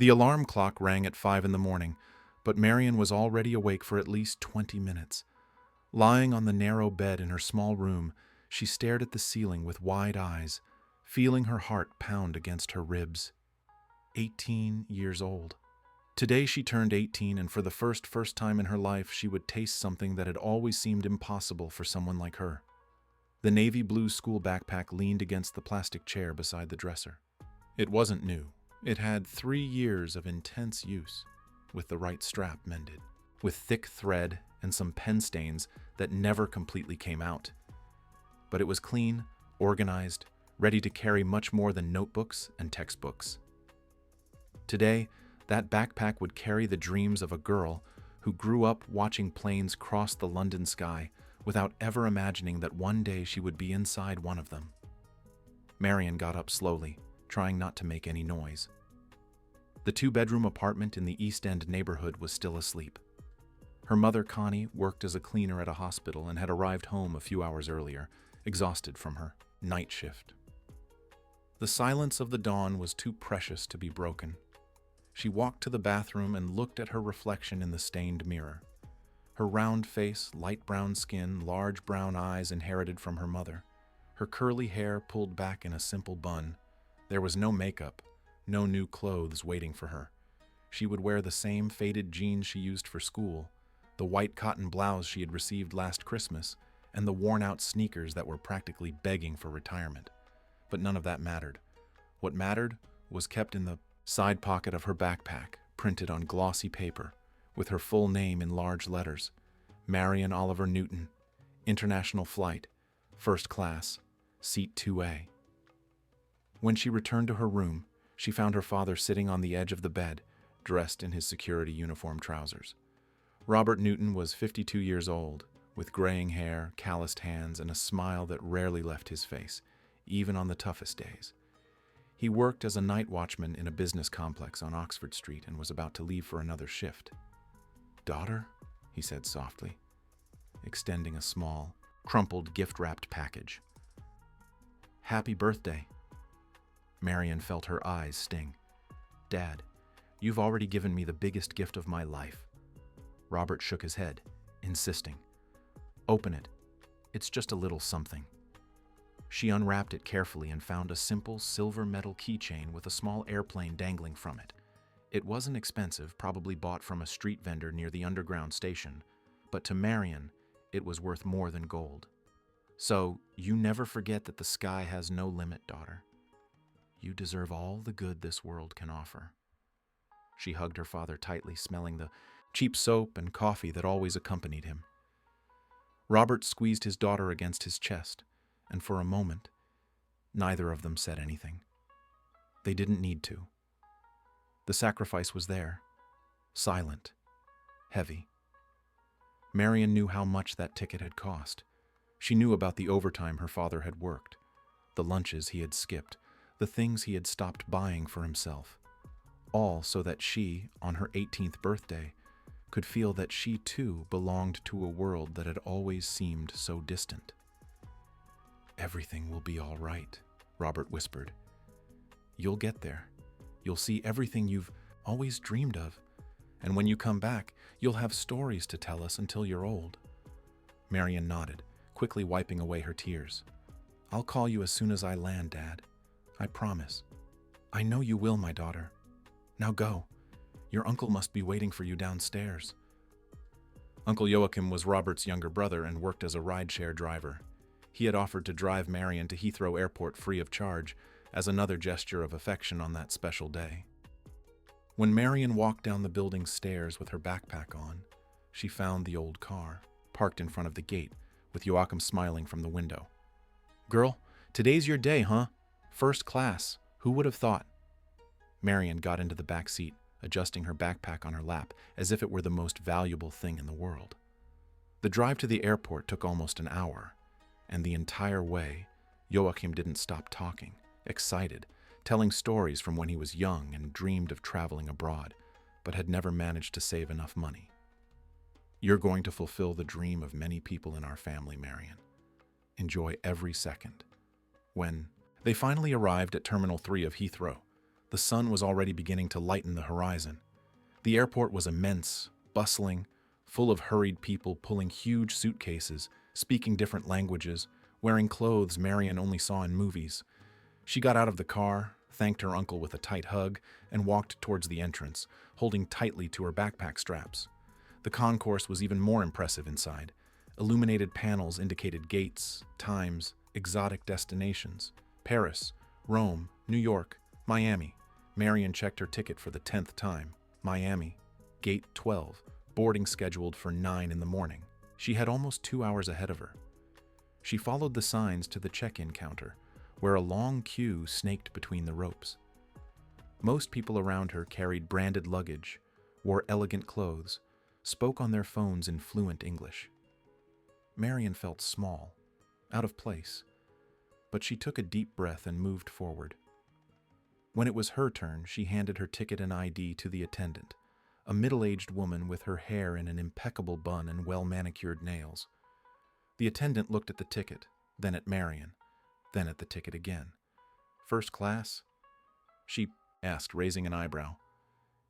The alarm clock rang at 5 in the morning, but Marian was already awake for at least 20 minutes. Lying on the narrow bed in her small room, she stared at the ceiling with wide eyes, feeling her heart pound against her ribs. 18 years old. Today she turned 18, and for the first time in her life, she would taste something that had always seemed impossible for someone like her. The navy blue school backpack leaned against the plastic chair beside the dresser. It wasn't new. It had 3 years of intense use, with the right strap mended, with thick thread and some pen stains that never completely came out. But it was clean, organized, ready to carry much more than notebooks and textbooks. Today, that backpack would carry the dreams of a girl who grew up watching planes cross the London sky without ever imagining that one day she would be inside one of them. Marian got up slowly, trying not to make any noise. The 2-bedroom apartment in the East End neighborhood was still asleep. Her mother, Connie, worked as a cleaner at a hospital and had arrived home a few hours earlier, exhausted from her night shift. The silence of the dawn was too precious to be broken. She walked to the bathroom and looked at her reflection in the stained mirror. Her round face, light brown skin, large brown eyes inherited from her mother. Her curly hair pulled back in a simple bun. There was no makeup, no new clothes waiting for her. She would wear the same faded jeans she used for school, the white cotton blouse she had received last Christmas, and the worn-out sneakers that were practically begging for retirement. But none of that mattered. What mattered was kept in the side pocket of her backpack, printed on glossy paper, with her full name in large letters: Marian Oliver Newton, International Flight, First Class, Seat 2A. When she returned to her room, she found her father sitting on the edge of the bed, dressed in his security uniform trousers. Robert Newton was 52 years old, with graying hair, calloused hands, and a smile that rarely left his face, even on the toughest days. He worked as a night watchman in a business complex on Oxford Street and was about to leave for another shift. "Daughter?" he said softly, extending a small, crumpled gift-wrapped package. "Happy birthday." Marian felt her eyes sting. "Dad, you've already given me the biggest gift of my life." Robert shook his head, insisting. "Open it. It's just a little something." She unwrapped it carefully and found a simple silver metal keychain with a small airplane dangling from it. It wasn't expensive, probably bought from a street vendor near the underground station, but to Marian, it was worth more than gold. "So, you never forget that the sky has no limit, daughter. You deserve all the good this world can offer." She hugged her father tightly, smelling the cheap soap and coffee that always accompanied him. Robert squeezed his daughter against his chest, and for a moment, neither of them said anything. They didn't need to. The sacrifice was there, silent, heavy. Marian knew how much that ticket had cost. She knew about the overtime her father had worked, the lunches he had skipped, the things he had stopped buying for himself, all so that she, on her 18th birthday, could feel that she too belonged to a world that had always seemed so distant. "Everything will be all right," Robert whispered. "You'll get there. You'll see everything you've always dreamed of, and when you come back, you'll have stories to tell us until you're old." Marian nodded, quickly wiping away her tears. "I'll call you as soon as I land, Dad. I promise." "I know you will, my daughter. Now go. Your uncle must be waiting for you downstairs." Uncle Joachim was Robert's younger brother and worked as a rideshare driver. He had offered to drive Marian to Heathrow Airport free of charge, as another gesture of affection on that special day. When Marian walked down the building's stairs with her backpack on, she found the old car, parked in front of the gate, with Joachim smiling from the window. "Girl, today's your day, huh? First class. Who would have thought?" Marian got into the back seat, adjusting her backpack on her lap as if it were the most valuable thing in the world. The drive to the airport took almost an hour, and the entire way, Joachim didn't stop talking, excited, telling stories from when he was young and dreamed of traveling abroad, but had never managed to save enough money. "You're going to fulfill the dream of many people in our family, Marian. Enjoy every second." When they finally arrived at Terminal 3 of Heathrow, The sun was already beginning to lighten the horizon. The airport was immense, bustling, full of hurried people pulling huge suitcases, speaking different languages, wearing clothes Marion only saw in movies. She got out of the car, thanked her uncle with a tight hug, and walked towards the entrance, holding tightly to her backpack straps. The concourse was even more impressive inside. Illuminated panels indicated gates, times, exotic destinations. Paris, Rome, New York, Miami. Marion checked her ticket for the 10th time. Miami, Gate 12, boarding scheduled for 9 in the morning. She had almost 2 hours ahead of her. She followed the signs to the check-in counter, where a long queue snaked between the ropes. Most people around her carried branded luggage, wore elegant clothes, spoke on their phones in fluent English. Marion felt small, out of place, but she took a deep breath and moved forward. When it was her turn, she handed her ticket and ID to the attendant, a middle-aged woman with her hair in an impeccable bun and well-manicured nails. The attendant looked at the ticket, then at Marion, then at the ticket again. "First class?" she asked, raising an eyebrow.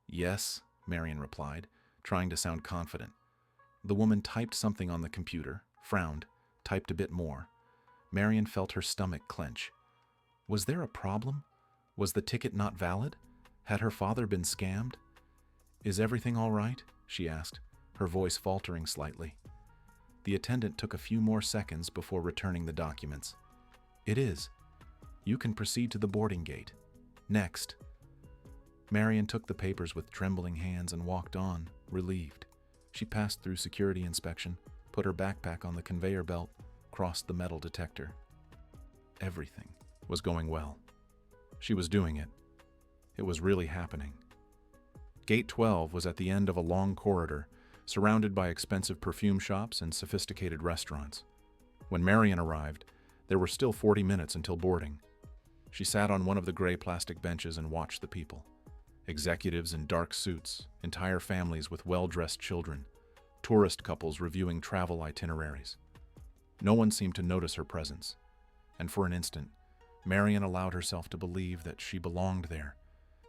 "Yes," Marion replied, trying to sound confident. The woman typed something on the computer, frowned, typed a bit more. Marion felt her stomach clench. Was there a problem? Was the ticket not valid? Had her father been scammed? "Is everything all right?" she asked, her voice faltering slightly. The attendant took a few more seconds before returning the documents. "It is. You can proceed to the boarding gate. Next." Marion took the papers with trembling hands and walked on, relieved. She passed through security inspection, put her backpack on the conveyor belt, crossed the metal detector. Everything was going well. She was doing it. It was really happening. Gate 12 was at the end of a long corridor, surrounded by expensive perfume shops and sophisticated restaurants. When Marion arrived, there were still 40 minutes until boarding. She sat on one of the gray plastic benches and watched the people. Executives in dark suits, entire families with well-dressed children, tourist couples reviewing travel itineraries. No one seemed to notice her presence, and for an instant, Marion allowed herself to believe that she belonged there,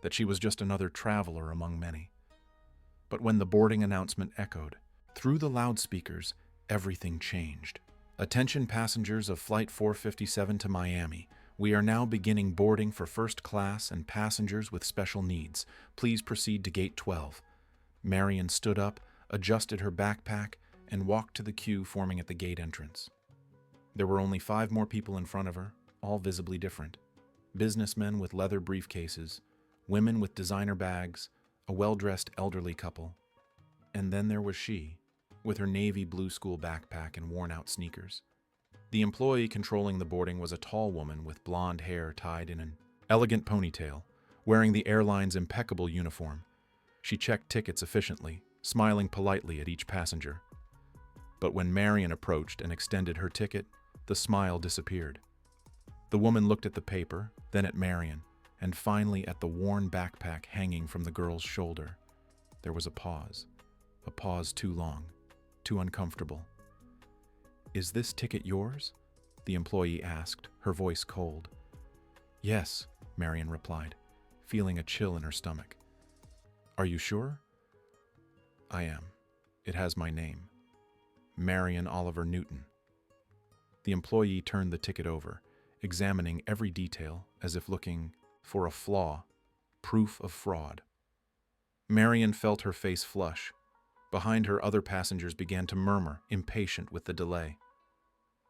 that she was just another traveler among many. But when the boarding announcement echoed, through the loudspeakers, everything changed. "Attention passengers of Flight 457 to Miami. We are now beginning boarding for first class and passengers with special needs. Please proceed to Gate 12. Marion stood up, adjusted her backpack, and walked to the queue forming at the gate entrance. There were only 5 more people in front of her, all visibly different. Businessmen with leather briefcases, women with designer bags, a well-dressed elderly couple. And then there was she, with her navy blue school backpack and worn-out sneakers. The employee controlling the boarding was a tall woman with blonde hair tied in an elegant ponytail, wearing the airline's impeccable uniform. She checked tickets efficiently, smiling politely at each passenger. But when Marion approached and extended her ticket, the smile disappeared. The woman looked at the paper, then at Marion, and finally at the worn backpack hanging from the girl's shoulder. There was a pause too long, too uncomfortable. "Is this ticket yours?" the employee asked, her voice cold. "Yes," Marion replied, feeling a chill in her stomach. "Are you sure?" "I am. It has my name. Marion Oliver Newton." The employee turned the ticket over, examining every detail as if looking for a flaw, proof of fraud. Marion felt her face flush. Behind her, other passengers began to murmur, impatient with the delay.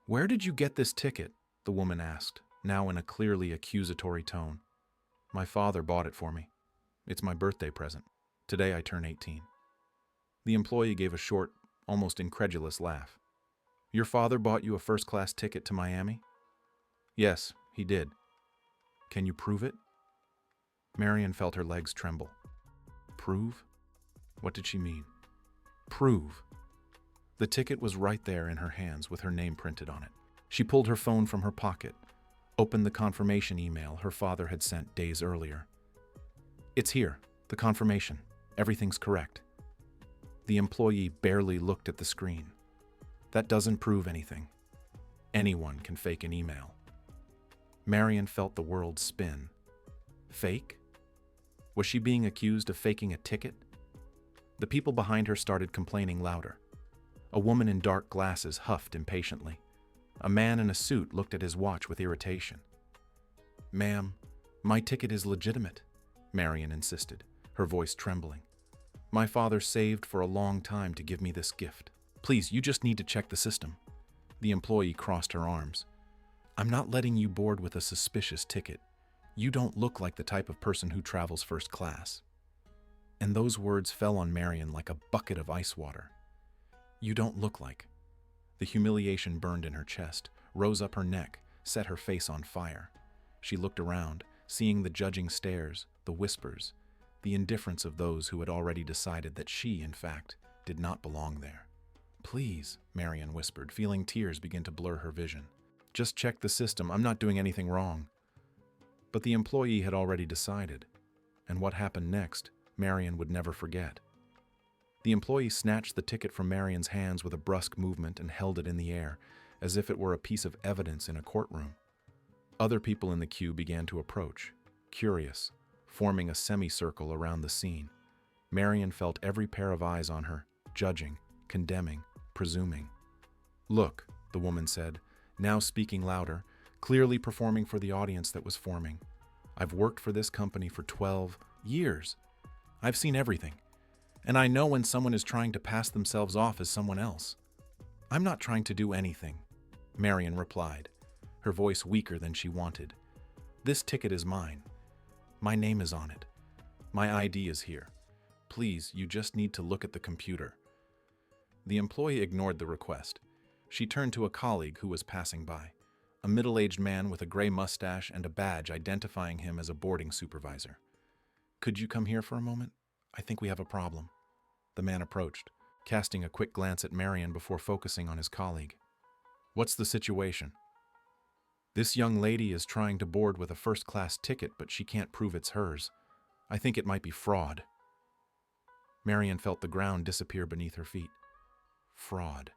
"Where did you get this ticket?" the woman asked, now in a clearly accusatory tone. "My father bought it for me. It's my birthday present. Today I turn 18. The employee gave a short, almost incredulous laugh. "Your father bought you a first-class ticket to Miami?" "Yes, he did." "Can you prove it?" Marion felt her legs tremble. Prove? What did she mean? Prove. The ticket was right there in her hands with her name printed on it. She pulled her phone from her pocket, opened the confirmation email her father had sent days earlier. "It's here, the confirmation. Everything's correct." The employee barely looked at the screen. "That doesn't prove anything. Anyone can fake an email." Marion felt the world spin. Fake? Was she being accused of faking a ticket? The people behind her started complaining louder. A woman in dark glasses huffed impatiently. A man in a suit looked at his watch with irritation. "Ma'am, my ticket is legitimate," Marion insisted, her voice trembling. "My father saved for a long time to give me this gift. Please, you just need to check the system." The employee crossed her arms. "I'm not letting you board with a suspicious ticket. You don't look like the type of person who travels first class." And those words fell on Marion like a bucket of ice water. "You don't look like." The humiliation burned in her chest, rose up her neck, set her face on fire. She looked around, seeing the judging stares, the whispers, the indifference of those who had already decided that she, in fact, did not belong there. "Please," Marion whispered, feeling tears begin to blur her vision. "Just check the system. I'm not doing anything wrong." But the employee had already decided, and what happened next, Marion would never forget. The employee snatched the ticket from Marion's hands with a brusque movement and held it in the air, as if it were a piece of evidence in a courtroom. Other people in the queue began to approach, curious, forming a semicircle around the scene. Marion felt every pair of eyes on her, judging, condemning, presuming. "Look," the woman said, now speaking louder, clearly performing for the audience that was forming. "I've worked for this company for 12 years. I've seen everything. And I know when someone is trying to pass themselves off as someone else." "I'm not trying to do anything," Marion replied, her voice weaker than she wanted. "This ticket is mine. My name is on it. My ID is here. Please, you just need to look at the computer." The employee ignored the request. She turned to a colleague who was passing by, a middle-aged man with a gray mustache and a badge identifying him as a boarding supervisor. "Could you come here for a moment? I think we have a problem." The man approached, casting a quick glance at Marion before focusing on his colleague. "What's the situation?" "This young lady is trying to board with a first-class ticket, but she can't prove it's hers. I think it might be fraud." Marion felt the ground disappear beneath her feet. Fraud.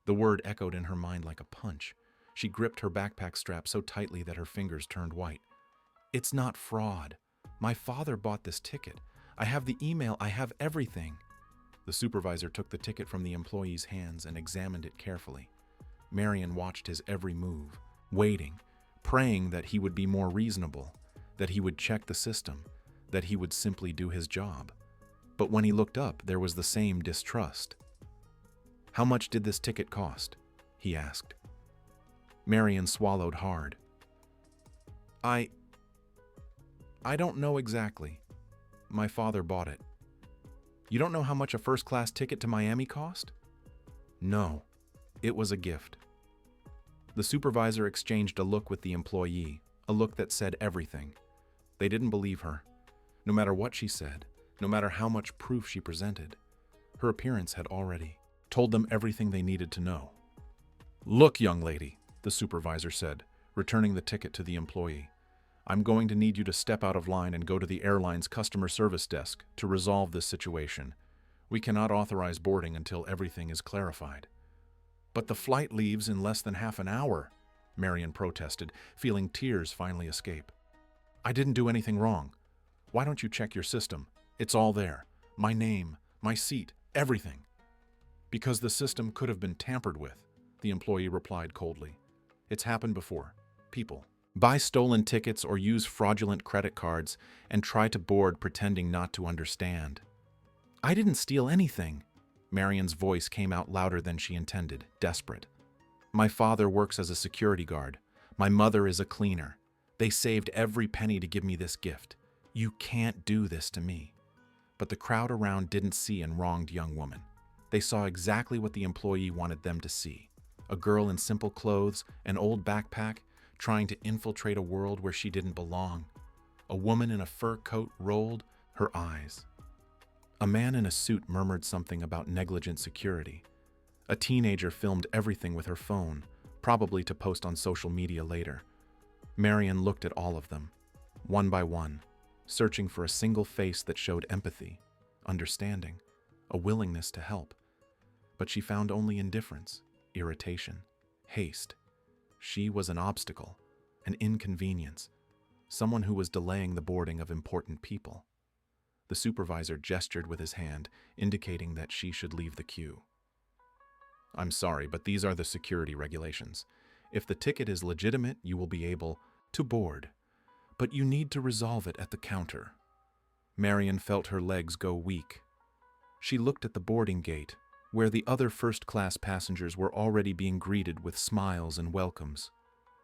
The word echoed in her mind like a punch. She gripped her backpack strap so tightly that her fingers turned white. "It's not fraud. My father bought this ticket. I have the email. I have everything." The supervisor took the ticket from the employee's hands and examined it carefully. Marion watched his every move, waiting, praying that he would be more reasonable, that he would check the system, that he would simply do his job. But when he looked up, there was the same distrust. "How much did this ticket cost?" he asked. Marion swallowed hard. I don't know exactly. My father bought it." "You don't know how much a first-class ticket to Miami cost?" "No, it was a gift." The supervisor exchanged a look with the employee, a look that said everything. They didn't believe her. No matter what she said, no matter how much proof she presented, her appearance had already told them everything they needed to know. "Look, young lady," the supervisor said, returning the ticket to the employee. "I'm going to need you to step out of line and go to the airline's customer service desk to resolve this situation. We cannot authorize boarding until everything is clarified." "But the flight leaves in less than half an hour," Marion protested, feeling tears finally escape. "I didn't do anything wrong. Why don't you check your system? It's all there. My name, my seat, everything." "Because the system could have been tampered with," the employee replied coldly. "It's happened before. People buy stolen tickets or use fraudulent credit cards and try to board pretending not to understand." "I didn't steal anything." Marion's voice came out louder than she intended, desperate. "My father works as a security guard. My mother is a cleaner. They saved every penny to give me this gift. You can't do this to me." But the crowd around didn't see a wronged young woman. They saw exactly what the employee wanted them to see. A girl in simple clothes, an old backpack, trying to infiltrate a world where she didn't belong. A woman in a fur coat rolled her eyes. A man in a suit murmured something about negligent security. A teenager filmed everything with her phone, probably to post on social media later. Marion looked at all of them, one by one, searching for a single face that showed empathy, understanding, a willingness to help. But she found only indifference, irritation, haste. She was an obstacle, an inconvenience. someone who was delaying the boarding of important people. The supervisor gestured with his hand, indicating that she should leave the queue. "I'm sorry, but these are the security regulations. If the ticket is legitimate, you will be able to board, but you need to resolve it at the counter." Marion felt her legs go weak. She looked at the boarding gate, where the other first-class passengers were already being greeted with smiles and welcomes.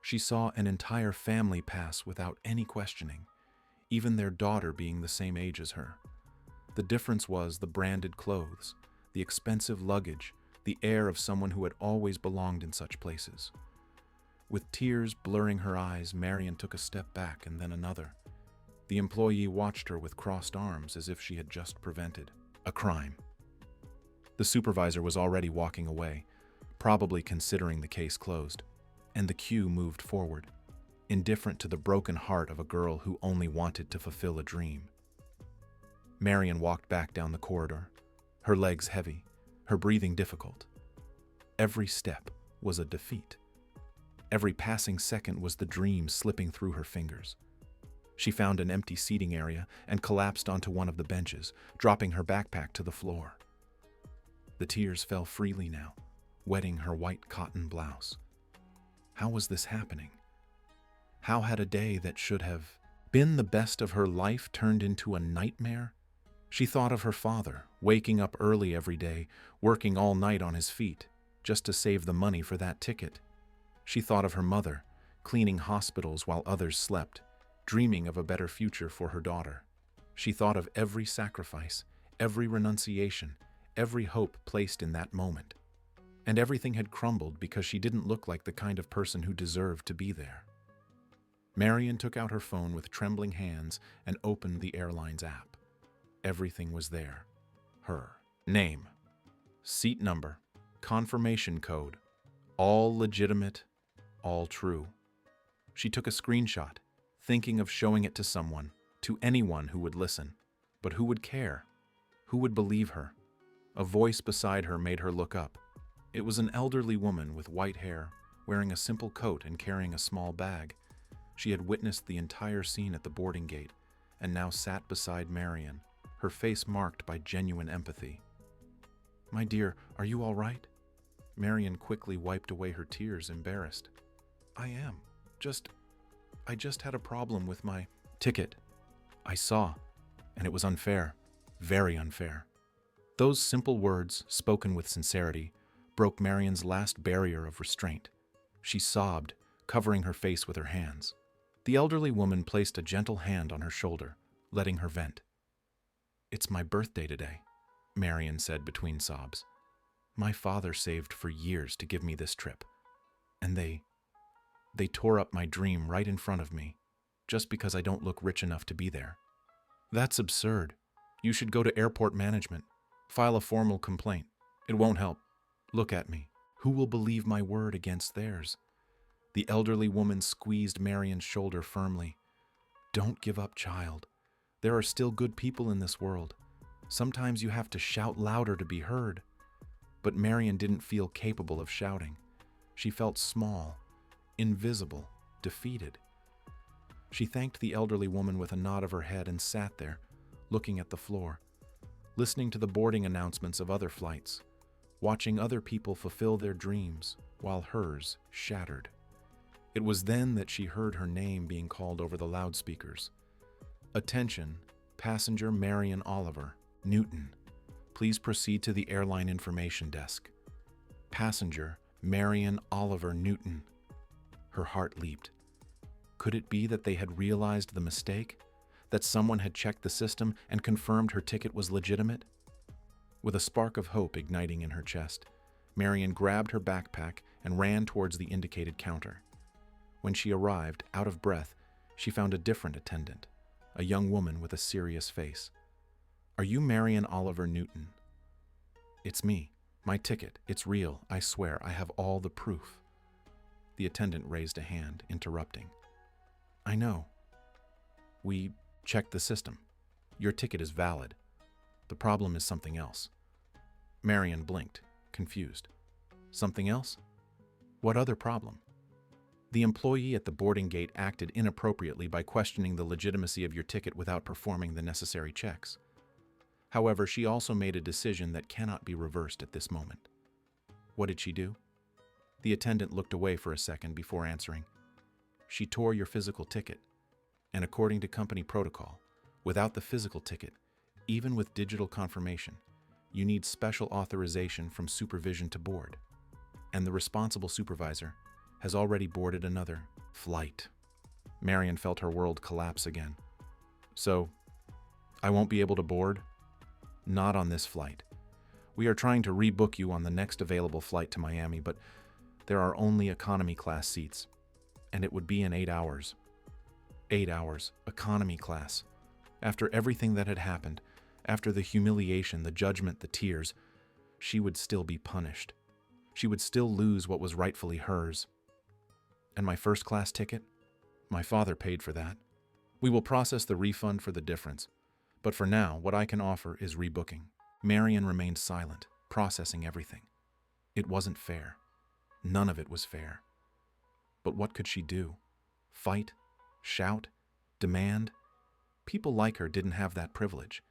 She saw an entire family pass without any questioning, even their daughter being the same age as her. The difference was the branded clothes, the expensive luggage, the air of someone who had always belonged in such places. With tears blurring her eyes, Marion took a step back and then another. The employee watched her with crossed arms as if she had just prevented a crime. The supervisor was already walking away, probably considering the case closed, and the queue moved forward, indifferent to the broken heart of a girl who only wanted to fulfill a dream. Marion walked back down the corridor, her legs heavy, her breathing difficult. Every step was a defeat. Every passing second was the dream slipping through her fingers. She found an empty seating area and collapsed onto one of the benches, dropping her backpack to the floor. The tears fell freely now, wetting her white cotton blouse. How was this happening? How had a day that should have been the best of her life turned into a nightmare? She thought of her father, waking up early every day, working all night on his feet, just to save the money for that ticket. She thought of her mother, cleaning hospitals while others slept, dreaming of a better future for her daughter. She thought of every sacrifice, every renunciation, every hope placed in that moment. And everything had crumbled because she didn't look like the kind of person who deserved to be there. Marion took out her phone with trembling hands and opened the airline's app. Everything was there. Her name, seat number, confirmation code, all legitimate, all true. She took a screenshot, thinking of showing it to someone, to anyone who would listen. But who would care? Who would believe her? A voice beside her made her look up. It was an elderly woman with white hair, wearing a simple coat and carrying a small bag. She had witnessed the entire scene at the boarding gate and now sat beside Marion, her face marked by genuine empathy. "My dear, are you all right?" Marion quickly wiped away her tears, embarrassed. "I am. I just had a problem with my ticket. I saw, and it was unfair, very unfair." Those simple words, spoken with sincerity, broke Marion's last barrier of restraint. She sobbed, covering her face with her hands. The elderly woman placed a gentle hand on her shoulder, letting her vent. "It's my birthday today," Marion said between sobs. "My father saved for years to give me this trip, and they tore up my dream right in front of me, just because I don't look rich enough to be there. That's absurd. You should go to airport management, file a formal complaint. It won't help. Look at me. Who will believe my word against theirs?" The elderly woman squeezed Marion's shoulder firmly. "Don't give up, child. There are still good people in this world. Sometimes you have to shout louder to be heard." But Marion didn't feel capable of shouting. She felt small, invisible, defeated. She thanked the elderly woman with a nod of her head and sat there, looking at the floor, listening to the boarding announcements of other flights, watching other people fulfill their dreams while hers shattered. It was then that she heard her name being called over the loudspeakers. "Attention, passenger Marion Oliver, Newton. Please proceed to the airline information desk. Passenger Marion Oliver Newton." Her heart leaped. Could it be that they had realized the mistake? That someone had checked the system and confirmed her ticket was legitimate? With a spark of hope igniting in her chest, Marion grabbed her backpack and ran towards the indicated counter. When she arrived, out of breath, she found a different attendant, a young woman with a serious face. "Are you Marion Oliver Newton?" "It's me. My ticket. It's real. I swear. I have all the proof." The attendant raised a hand, interrupting. "I know. We checked the system. Your ticket is valid. The problem is something else." Marion blinked, confused. "Something else? What other problem?" The employee at the boarding gate acted inappropriately by questioning the legitimacy of your ticket without performing the necessary checks. However, she also made a decision that cannot be reversed at this moment. What did she do? The attendant looked away for a second before answering. She tore your physical ticket, and according to company protocol, without the physical ticket, even with digital confirmation, you need special authorization from supervision to board, and the responsible supervisor has already boarded another flight. Marion felt her world collapse again. So, I won't be able to board? Not on this flight. We are trying to rebook you on the next available flight to Miami, but there are only economy class seats, and it would be in 8 hours. 8 hours, economy class. After everything that had happened, after the humiliation, the judgment, the tears, she would still be punished. She would still lose what was rightfully hers. And my first class ticket? My father paid for that. We will process the refund for the difference. But for now, what I can offer is rebooking. Marion remained silent, processing everything. It wasn't fair. None of it was fair. But what could she do? Fight? Shout? Demand? People like her didn't have that privilege.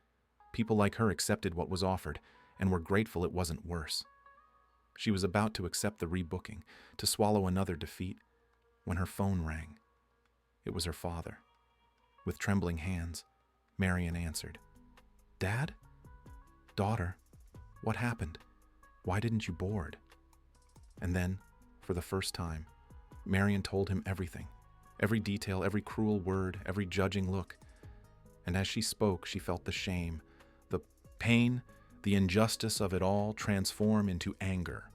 People like her accepted what was offered and were grateful it wasn't worse. She was about to accept the rebooking, to swallow another defeat, when her phone rang. It was her father. With trembling hands, Marion answered. "Dad? Daughter, what happened? Why didn't you board?" And then, for the first time, Marion told him everything, every detail, every cruel word, every judging look. And as she spoke, she felt the shame, the pain, the injustice of it all transform into anger,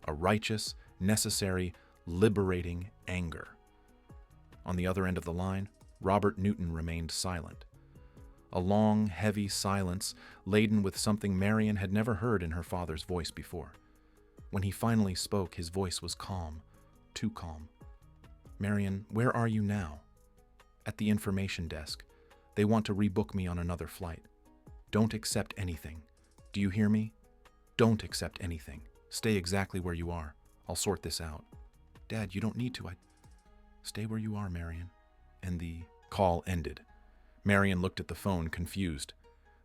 a righteous, necessary, liberating anger. On the other end of the line, Robert Newton remained silent. A long, heavy silence laden with something Marion had never heard in her father's voice before. When he finally spoke, his voice was calm, too calm. "Marion, where are you now?" "At the information desk. They want to rebook me on another flight. Don't accept anything. Do you hear me? Don't accept anything. Stay exactly where you are. I'll sort this out." "Dad, you don't need to. Stay where you are, Marion." And the call ended. Marion looked at the phone, confused.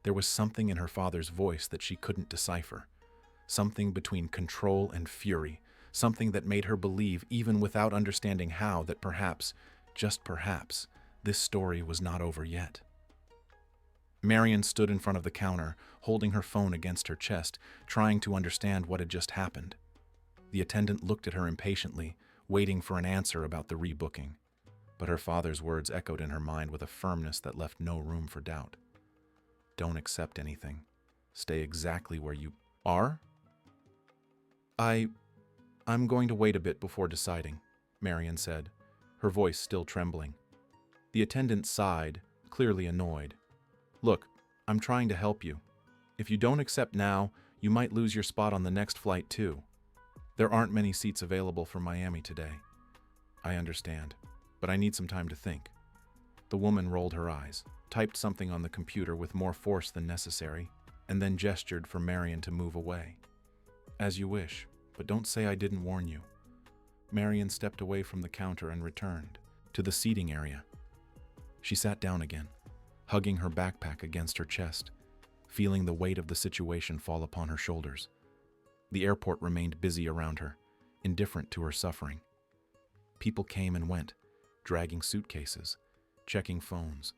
There was something in her father's voice that she couldn't decipher. Something between control and fury. Something that made her believe, even without understanding how, that perhaps, just perhaps, this story was not over yet. Marion stood in front of the counter, holding her phone against her chest, trying to understand what had just happened. The attendant looked at her impatiently, waiting for an answer about the rebooking. But her father's words echoed in her mind with a firmness that left no room for doubt. "Don't accept anything. Stay exactly where you are?" I'm going to wait a bit before deciding," Marion said, her voice still trembling. The attendant sighed, clearly annoyed. "Look, I'm trying to help you. If you don't accept now, you might lose your spot on the next flight too. There aren't many seats available for Miami today. I understand, but I need some time to think." The woman rolled her eyes, typed something on the computer with more force than necessary, and then gestured for Marion to move away. "As you wish, but don't say I didn't warn you." Marion stepped away from the counter and returned to the seating area. She sat down again, hugging her backpack against her chest, feeling the weight of the situation fall upon her shoulders. The airport remained busy around her, indifferent to her suffering. People came and went, dragging suitcases, checking phones,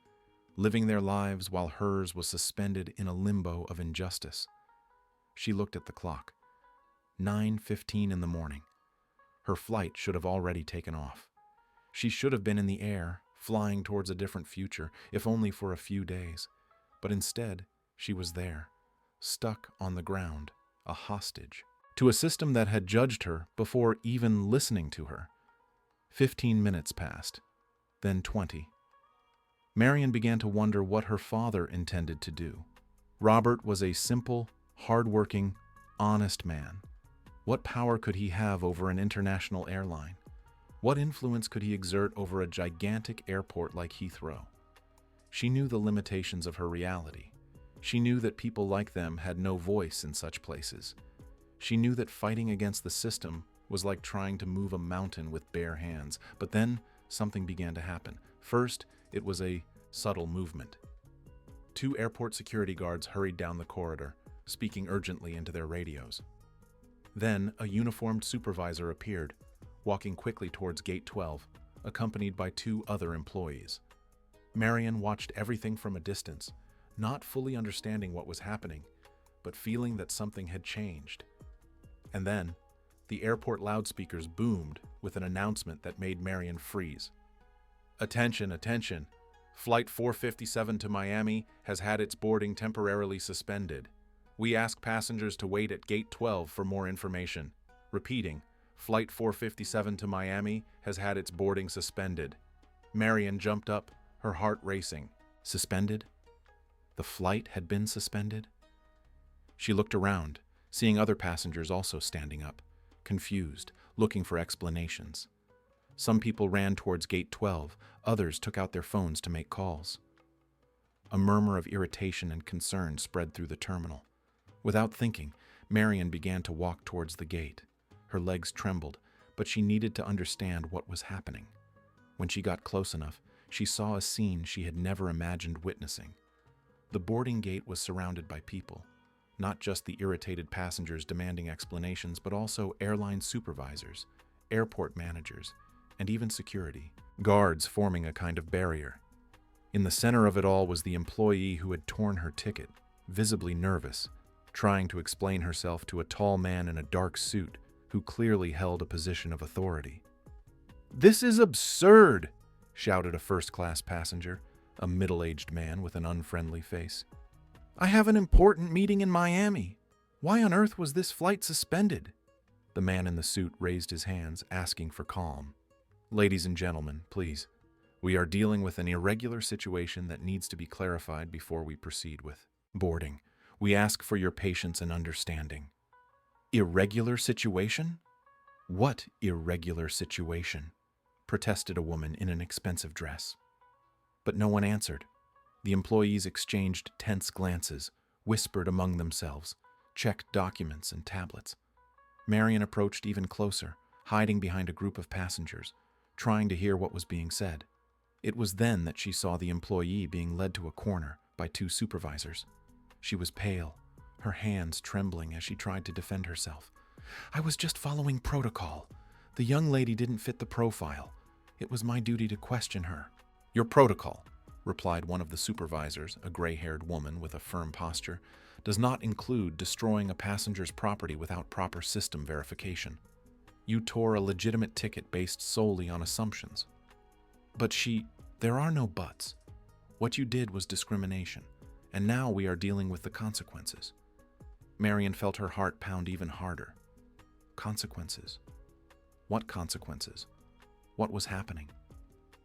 living their lives while hers was suspended in a limbo of injustice. She looked at the clock. 9:15 in the morning. Her flight should have already taken off. She should have been in the air, flying towards a different future, if only for a few days. But instead, she was there, stuck on the ground, a hostage, to a system that had judged her before even listening to her. 15 minutes passed, then 20. Marion began to wonder what her father intended to do. Robert was a simple, hard-working, honest man. What power could he have over an international airline? What influence could he exert over a gigantic airport like Heathrow? She knew the limitations of her reality. She knew that people like them had no voice in such places. She knew that fighting against the system was like trying to move a mountain with bare hands. But then something began to happen. First, it was a subtle movement. Two airport security guards hurried down the corridor, speaking urgently into their radios. Then, a uniformed supervisor appeared, walking quickly towards Gate 12, accompanied by two other employees. Marion watched everything from a distance, not fully understanding what was happening, but feeling that something had changed. And then, the airport loudspeakers boomed with an announcement that made Marion freeze. "Attention, attention! Flight 457 to Miami has had its boarding temporarily suspended. We ask passengers to wait at Gate 12 for more information. Repeating, Flight 457 to Miami has had its boarding suspended." Marion jumped up, her heart racing. Suspended? The flight had been suspended? She looked around, seeing other passengers also standing up, confused, looking for explanations. Some people ran towards Gate 12, others took out their phones to make calls. A murmur of irritation and concern spread through the terminal. Without thinking, Marion began to walk towards the gate. Her legs trembled, but she needed to understand what was happening. When she got close enough, she saw a scene she had never imagined witnessing. The boarding gate was surrounded by people, not just the irritated passengers demanding explanations, but also airline supervisors, airport managers, and even security, guards forming a kind of barrier. In the center of it all was the employee who had torn her ticket, visibly nervous, trying to explain herself to a tall man in a dark suit who clearly held a position of authority. "This is absurd!" shouted a first-class passenger, a middle-aged man with an unfriendly face. "I have an important meeting in Miami. Why on earth was this flight suspended?" The man in the suit raised his hands, asking for calm. "Ladies and gentlemen, please. We are dealing with an irregular situation that needs to be clarified before we proceed with boarding. We ask for your patience and understanding." "Irregular situation? What irregular situation?" protested a woman in an expensive dress. But no one answered. The employees exchanged tense glances, whispered among themselves, checked documents and tablets. Marion approached even closer, hiding behind a group of passengers, trying to hear what was being said. It was then that she saw the employee being led to a corner by two supervisors. She was pale, her hands trembling as she tried to defend herself. "I was just following protocol. The young lady didn't fit the profile. It was my duty to question her." "Your protocol," replied one of the supervisors, a gray-haired woman with a firm posture, "does not include destroying a passenger's property without proper system verification. You tore a legitimate ticket based solely on assumptions." "But there are no buts. What you did was discrimination, and now we are dealing with the consequences." Marion felt her heart pound even harder. Consequences? What consequences? What was happening?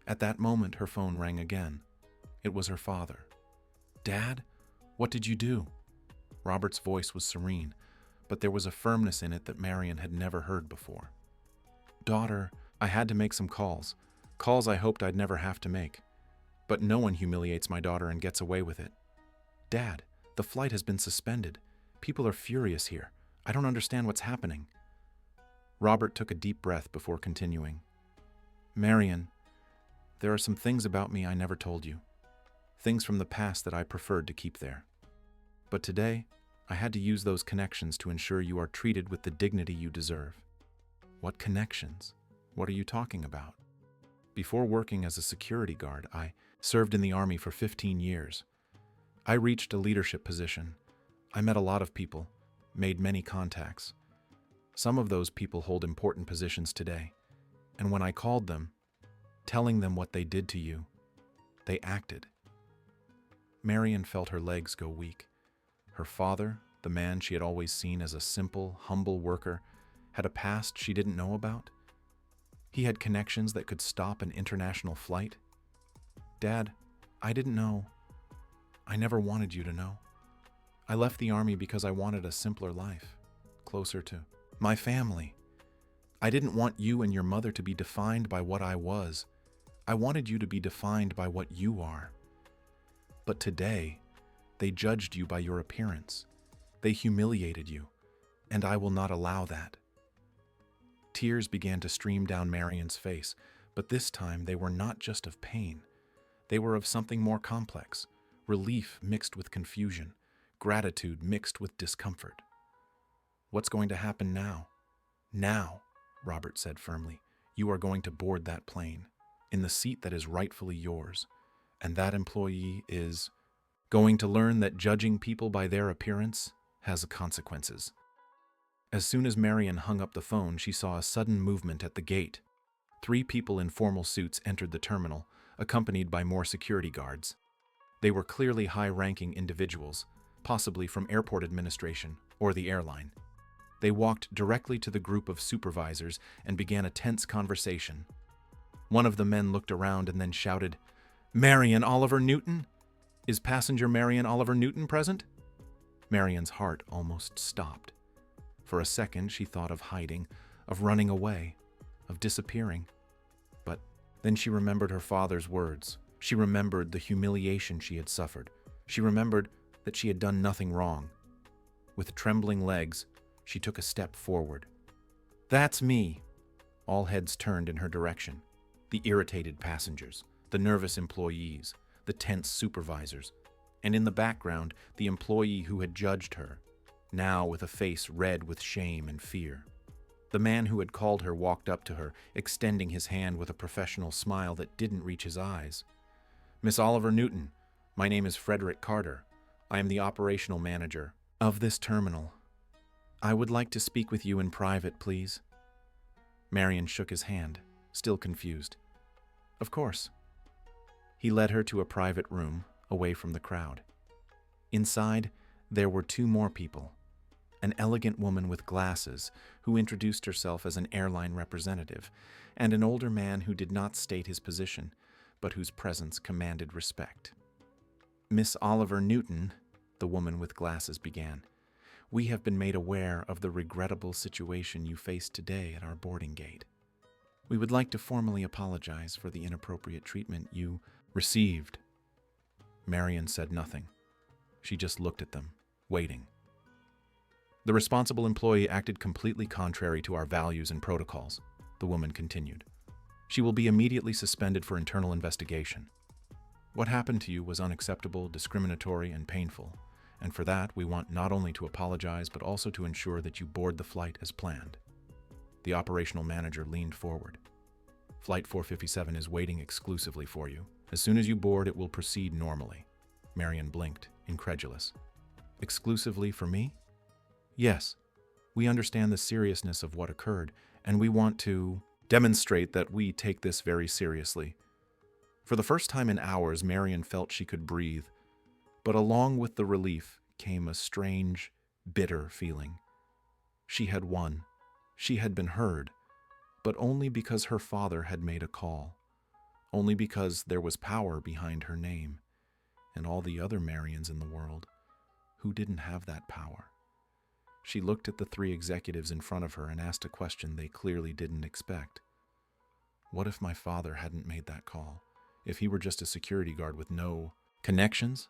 At that moment, her phone rang again. It was her father. "Dad, what did you do?" Robert's voice was serene, but there was a firmness in it that Marion had never heard before. "Daughter, I had to make some calls. Calls I hoped I'd never have to make. But no one humiliates my daughter and gets away with it. Dad, the flight has been suspended. People are furious here. I don't understand what's happening." Robert took a deep breath before continuing. "Marion, there are some things about me I never told you. Things from the past that I preferred to keep there. But today, I had to use those connections to ensure you are treated with the dignity you deserve." "What connections? What are you talking about?" "Before working as a security guard, I served in the Army for 15 years. I reached a leadership position. I met a lot of people, made many contacts. Some of those people hold important positions today. And when I called them, telling them what they did to you, they acted." Marion felt her legs go weak. Her father, the man she had always seen as a simple, humble worker, had a past she didn't know about. He had connections that could stop an international flight. "Dad, I didn't know. I never wanted you to know. I left the Army because I wanted a simpler life, closer to my family. I didn't want you and your mother to be defined by what I was. I wanted you to be defined by what you are. But today, they judged you by your appearance. They humiliated you, and I will not allow that." Tears began to stream down Marion's face, but this time they were not just of pain. They were of something more complex, relief mixed with confusion, gratitude mixed with discomfort. "What's going to happen now?" "Now," Robert said firmly, "you are going to board that plane, in the seat that is rightfully yours, and that employee is going to learn that judging people by their appearance has consequences." As soon as Marion hung up the phone, she saw a sudden movement at the gate. 3 people in formal suits entered the terminal, accompanied by more security guards. They were clearly high-ranking individuals, possibly from airport administration or the airline. They walked directly to the group of supervisors and began a tense conversation. One of the men looked around and then shouted, "Marion Oliver Newton? Is passenger Marion Oliver Newton present?" Marion's heart almost stopped. For a second, she thought of hiding, of running away, of disappearing. But then she remembered her father's words. She remembered the humiliation she had suffered. She remembered that she had done nothing wrong. With trembling legs, she took a step forward. "That's me!" All heads turned in her direction. The irritated passengers, the nervous employees, the tense supervisors, and in the background, the employee who had judged her, now with a face red with shame and fear. The man who had called her walked up to her, extending his hand with a professional smile that didn't reach his eyes. "Miss Oliver Newton, my name is Frederick Carter. I am the operational manager of this terminal. I would like to speak with you in private, please." Marion shook his hand, still confused. "Of course." He led her to a private room, away from the crowd. Inside, there were 2 more people. An elegant woman with glasses, who introduced herself as an airline representative, and an older man who did not state his position, but whose presence commanded respect. "Miss Oliver Newton," the woman with glasses began, "we have been made aware of the regrettable situation you faced today at our boarding gate. We would like to formally apologize for the inappropriate treatment you received." Marion said nothing. She just looked at them, waiting. "The responsible employee acted completely contrary to our values and protocols," the woman continued. "She will be immediately suspended for internal investigation. What happened to you was unacceptable, discriminatory, and painful, and for that we want not only to apologize but also to ensure that you board the flight as planned." The operational manager leaned forward. "Flight 457 is waiting exclusively for you. As soon as you board, it will proceed normally." Marion blinked, incredulous. "Exclusively for me?" "Yes. We understand the seriousness of what occurred, and we want to demonstrate that we take this very seriously." For the first time in hours, Marion felt she could breathe, but along with the relief came a strange, bitter feeling. She had won. She had been heard, but only because her father had made a call, only because there was power behind her name, and all the other Marions in the world who didn't have that power. She looked at the 3 executives in front of her and asked a question they clearly didn't expect. What if my father hadn't made that call? If he were just a security guard with no connections?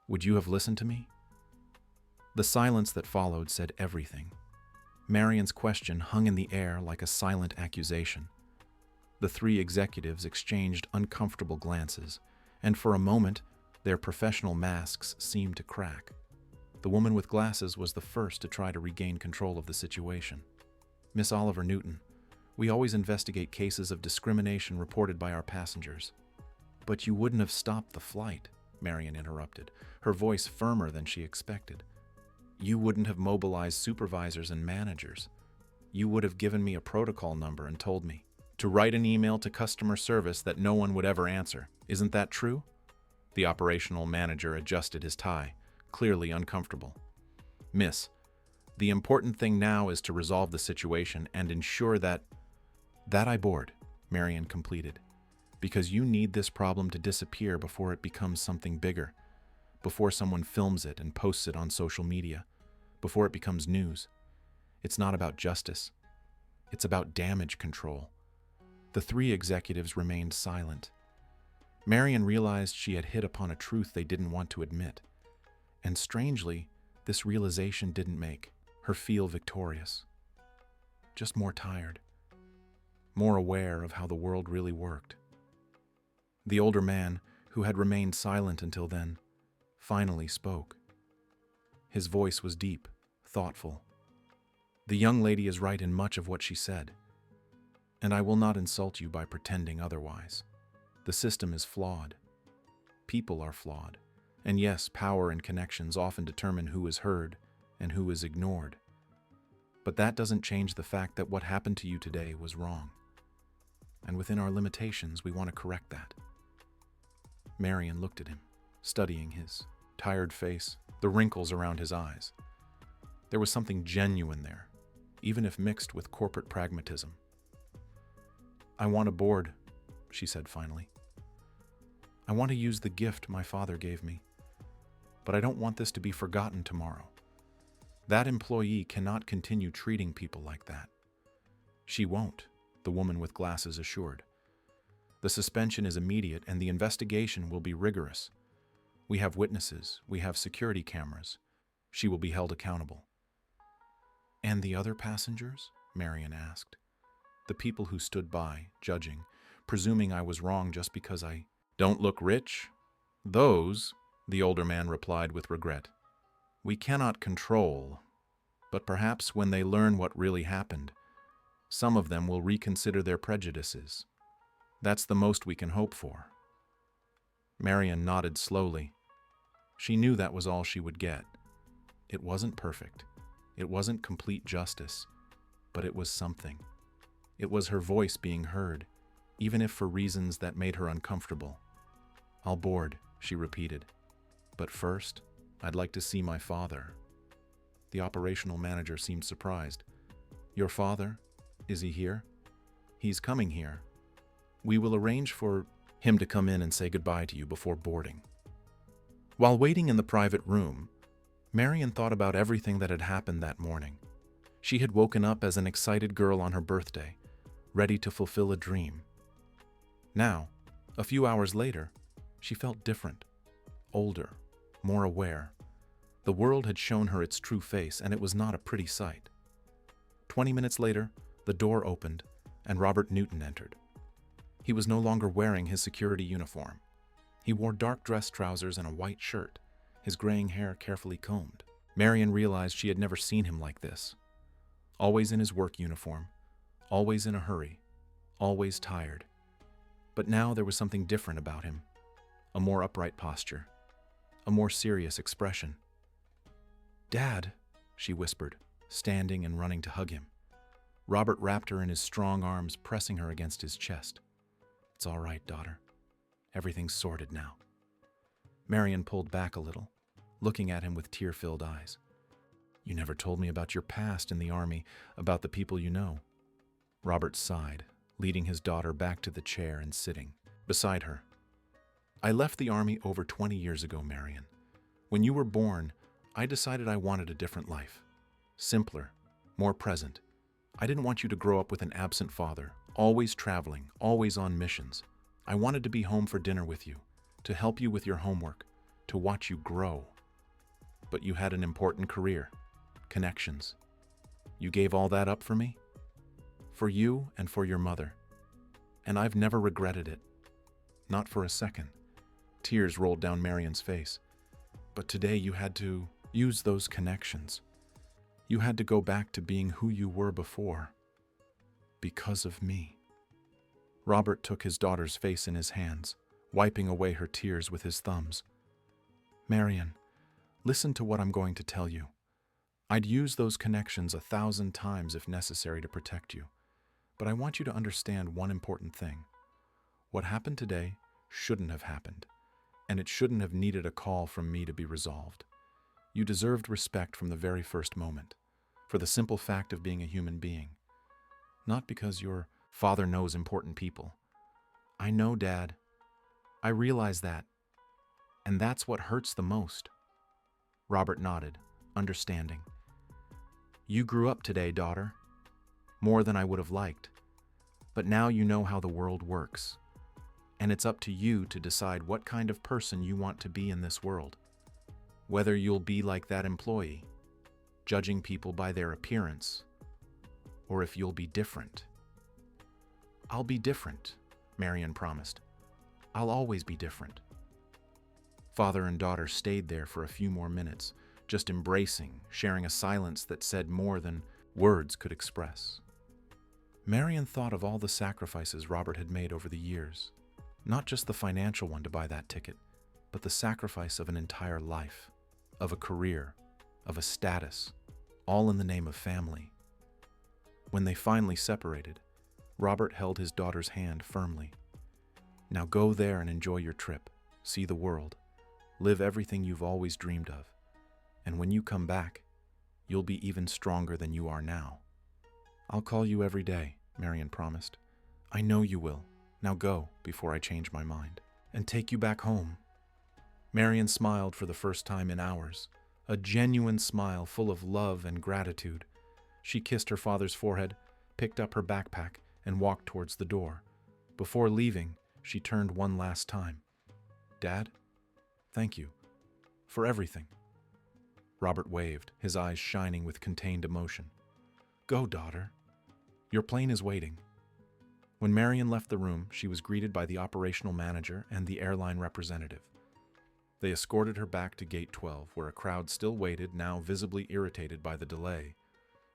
Would you have listened to me? The silence that followed said everything. Marion's question hung in the air like a silent accusation. The 3 executives exchanged uncomfortable glances, and for a moment, their professional masks seemed to crack. The woman with glasses was the first to try to regain control of the situation. "Miss Oliver Newton, we always investigate cases of discrimination reported by our passengers." "But you wouldn't have stopped the flight," Marion interrupted, her voice firmer than she expected. "You wouldn't have mobilized supervisors and managers. You would have given me a protocol number and told me to write an email to customer service that no one would ever answer. Isn't that true?" The operational manager adjusted his tie, clearly uncomfortable. "Miss, the important thing now is to resolve the situation and ensure that I board," Marion completed, "because you need this problem to disappear before it becomes something bigger, before someone films it and posts it on social media, before it becomes news. It's not about justice. It's about damage control." The 3 executives remained silent. Marion realized she had hit upon a truth they didn't want to admit. And strangely, this realization didn't make her feel victorious, just more tired. more aware of how the world really worked. The older man, who had remained silent until then, finally spoke. His voice was deep, thoughtful. The young lady is right in much of what she said, and I will not insult you by pretending otherwise. The system is flawed. People are flawed. And yes, power and connections often determine who is heard and who is ignored. But that doesn't change the fact that what happened to you today was wrong. And within our limitations, we want to correct that. Marion looked at him, studying his tired face, the wrinkles around his eyes. There was something genuine there, even if mixed with corporate pragmatism. I want a board, she said finally. I want to use the gift my father gave me, but I don't want this to be forgotten tomorrow. That employee cannot continue treating people like that. She won't, the woman with glasses assured. The suspension is immediate and the investigation will be rigorous. We have witnesses, we have security cameras. She will be held accountable. And the other passengers? Marion asked. The people who stood by, judging, presuming I was wrong just because I don't look rich? Those, the older man replied with regret, we cannot control, but perhaps when they learn what really happened, some of them will reconsider their prejudices. That's the most we can hope for. Marion nodded slowly. She knew that was all she would get. It wasn't perfect. It wasn't complete justice, but it was something. It was her voice being heard, even if for reasons that made her uncomfortable. I'll board, she repeated. But first, I'd like to see my father. The operational manager seemed surprised. Your father? Is he here? He's coming here. We will arrange for him to come in and say goodbye to you before boarding. While waiting in the private room, Marion thought about everything that had happened that morning. She had woken up as an excited girl on her birthday, ready to fulfill a dream. Now, a few hours later, she felt different, older, more aware. The world had shown her its true face, and it was not a pretty sight. 20 minutes later, the door opened, and Robert Newton entered. He was no longer wearing his security uniform. He wore dark dress trousers and a white shirt, his graying hair carefully combed. Marion realized she had never seen him like this. Always in his work uniform, always in a hurry, always tired. But now there was something different about him, a more upright posture, a more serious expression. "Dad," she whispered, standing and running to hug him. Robert wrapped her in his strong arms, pressing her against his chest. "It's all right, daughter. Everything's sorted now." Marion pulled back a little, looking at him with tear-filled eyes. "You never told me about your past in the army, about the people you know." Robert sighed, leading his daughter back to the chair and sitting beside her. "I left the army over 20 years ago, Marion. When you were born, I decided I wanted a different life. Simpler, more present. I didn't want you to grow up with an absent father, always traveling, always on missions. I wanted to be home for dinner with you, to help you with your homework, to watch you grow. But you had an important career, connections. You gave all that up for me? For you and for your mother. And I've never regretted it. Not for a second." Tears rolled down Marion's face. "But today you had to use those connections. You had to go back to being who you were before. Because of me." Robert took his daughter's face in his hands, wiping away her tears with his thumbs. "Marion, listen to what I'm going to tell you. I'd use those connections 1,000 times if necessary to protect you. But I want you to understand one important thing. What happened today shouldn't have happened, and it shouldn't have needed a call from me to be resolved. You deserved respect from the very first moment, for the simple fact of being a human being. Not because your father knows important people. I know, Dad. I realize that. And that's what hurts the most." Robert nodded, understanding. "You grew up today, daughter. More than I would have liked. But now you know how the world works. And it's up to you to decide what kind of person you want to be in this world. Whether you'll be like that employee, judging people by their appearance, or if you'll be different." I'll be different, Marion promised. I'll always be different. Father and daughter stayed there for a few more minutes, just embracing, sharing a silence that said more than words could express. Marion thought of all the sacrifices Robert had made over the years, not just the financial one to buy that ticket, but the sacrifice of an entire life, of a career, of a status, all in the name of family. When they finally separated, Robert held his daughter's hand firmly. Now go there and enjoy your trip, see the world, live everything you've always dreamed of, and when you come back, you'll be even stronger than you are now. I'll call you every day, Marion promised. I know you will. Now go before I change my mind, and take you back home. Marion smiled for the first time in hours, a genuine smile full of love and gratitude. She kissed her father's forehead, picked up her backpack, and walked towards the door. Before leaving, she turned one last time. Dad, thank you for everything. Robert waved, his eyes shining with contained emotion. Go, daughter. Your plane is waiting. When Marion left the room, she was greeted by the operational manager and the airline representative. They escorted her back to Gate 12, where a crowd still waited, now visibly irritated by the delay.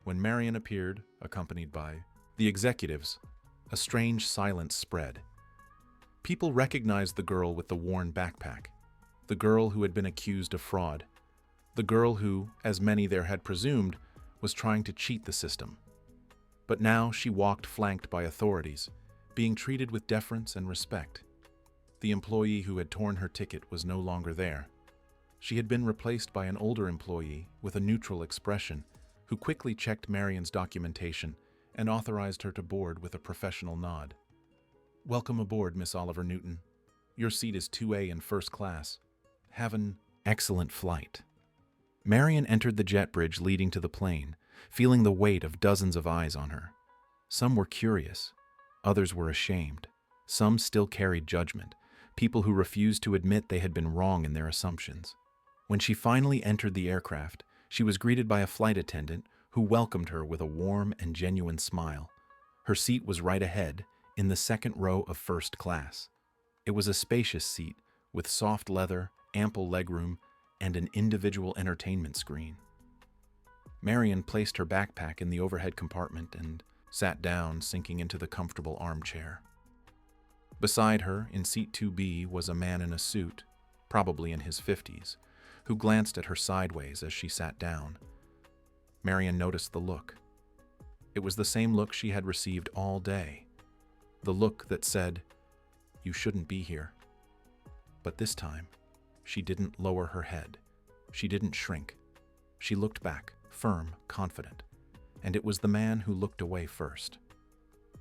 When Marion appeared, accompanied by the executives, a strange silence spread. People recognized the girl with the worn backpack, the girl who had been accused of fraud, the girl who, as many there had presumed, was trying to cheat the system. But now she walked flanked by authorities, being treated with deference and respect. The employee who had torn her ticket was no longer there. She had been replaced by an older employee with a neutral expression who quickly checked Marion's documentation and authorized her to board with a professional nod. Welcome aboard, Miss Oliver Newton. Your seat is 2A in first class. Have an excellent flight. Marion entered the jet bridge leading to the plane, feeling the weight of dozens of eyes on her. Some were curious, others were ashamed, some still carried judgment, people who refused to admit they had been wrong in their assumptions. When she finally entered the aircraft, she was greeted by a flight attendant who welcomed her with a warm and genuine smile. Her seat was right ahead, in the second row of first class. It was a spacious seat with soft leather, ample legroom, and an individual entertainment screen. Marion placed her backpack in the overhead compartment and sat down, sinking into the comfortable armchair. Beside her, in seat 2B, was a man in a suit, probably in his 50s, who glanced at her sideways as she sat down. Marion noticed the look. It was the same look she had received all day. The look that said, "You shouldn't be here." But this time, she didn't lower her head. She didn't shrink. She looked back, firm, confident. And it was the man who looked away first.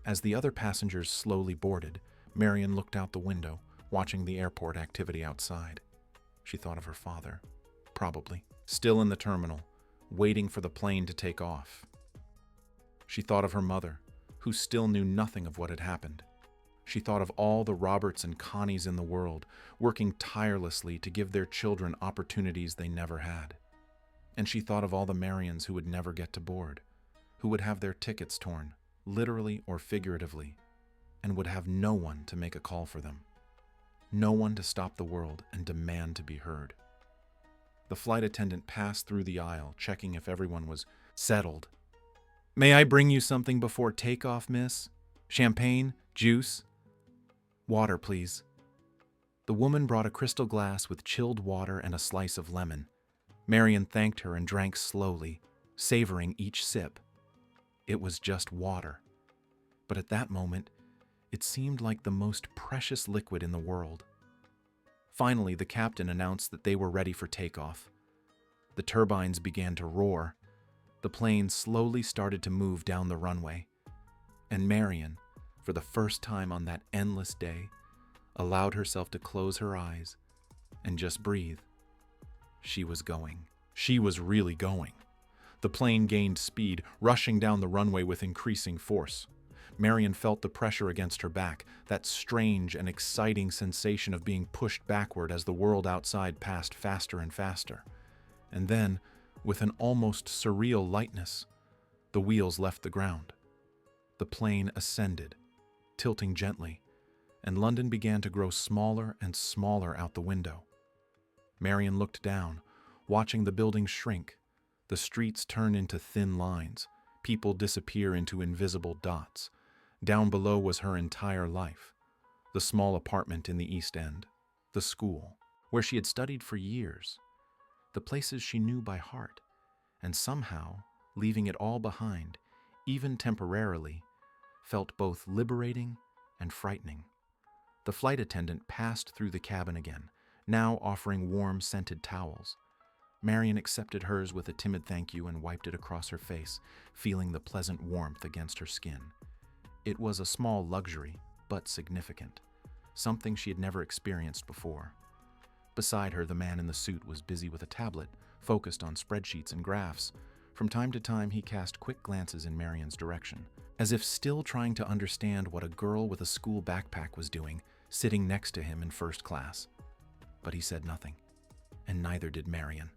As the other passengers slowly boarded, Marion looked out the window, watching the airport activity outside. She thought of her father, probably, still in the terminal, waiting for the plane to take off. She thought of her mother, who still knew nothing of what had happened. She thought of all the Roberts and Connies in the world, working tirelessly to give their children opportunities they never had. And she thought of all the Marions who would never get to board, who would have their tickets torn, literally or figuratively, and would have no one to make a call for them. No one to stop the world and demand to be heard. The flight attendant passed through the aisle, checking if everyone was settled. "May I bring you something before takeoff, miss? Champagne? Juice?" "Water, please." The woman brought a crystal glass with chilled water and a slice of lemon. Marion thanked her and drank slowly, savoring each sip. It was just water. But at that moment, it seemed like the most precious liquid in the world. Finally, the captain announced that they were ready for takeoff. The turbines began to roar. The plane slowly started to move down the runway. And Marion, for the first time on that endless day, allowed herself to close her eyes and just breathe. She was going. She was really going. The plane gained speed, rushing down the runway with increasing force. Marion felt the pressure against her back, that strange and exciting sensation of being pushed backward as the world outside passed faster and faster. And then, with an almost surreal lightness, the wheels left the ground. The plane ascended, tilting gently, and London began to grow smaller and smaller out the window. Marion looked down, watching the buildings shrink, the streets turn into thin lines, people disappear into invisible dots. Down below was her entire life. The small apartment in the East End, the school, where she had studied for years, the places she knew by heart, and somehow, leaving it all behind, even temporarily, felt both liberating and frightening. The flight attendant passed through the cabin again, now offering warm, scented towels. Marion accepted hers with a timid thank you and wiped it across her face, feeling the pleasant warmth against her skin. It was a small luxury, but significant, something she had never experienced before. Beside her, the man in the suit was busy with a tablet, focused on spreadsheets and graphs. From time to time, he cast quick glances in Marion's direction, as if still trying to understand what a girl with a school backpack was doing, sitting next to him in first class. But he said nothing, and neither did Marion.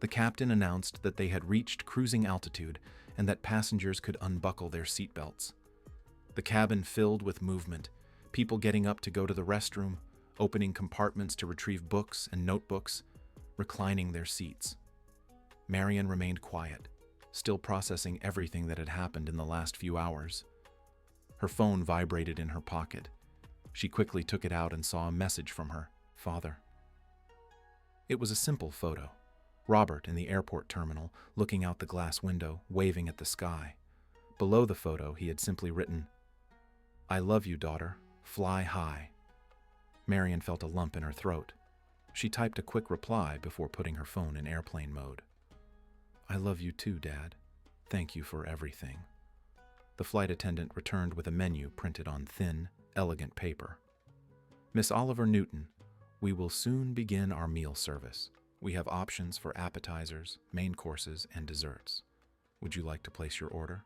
The captain announced that they had reached cruising altitude and that passengers could unbuckle their seatbelts. The cabin filled with movement, people getting up to go to the restroom, opening compartments to retrieve books and notebooks, reclining their seats. Marion remained quiet, still processing everything that had happened in the last few hours. Her phone vibrated in her pocket. She quickly took it out and saw a message from her father. It was a simple photo. Robert in the airport terminal, looking out the glass window, waving at the sky. Below the photo, he had simply written, "I love you, daughter. Fly high." Marion felt a lump in her throat. She typed a quick reply before putting her phone in airplane mode. "I love you too, Dad. Thank you for everything." The flight attendant returned with a menu printed on thin, elegant paper. "Miss Oliver Newton, we will soon begin our meal service. We have options for appetizers, main courses, and desserts. Would you like to place your order?"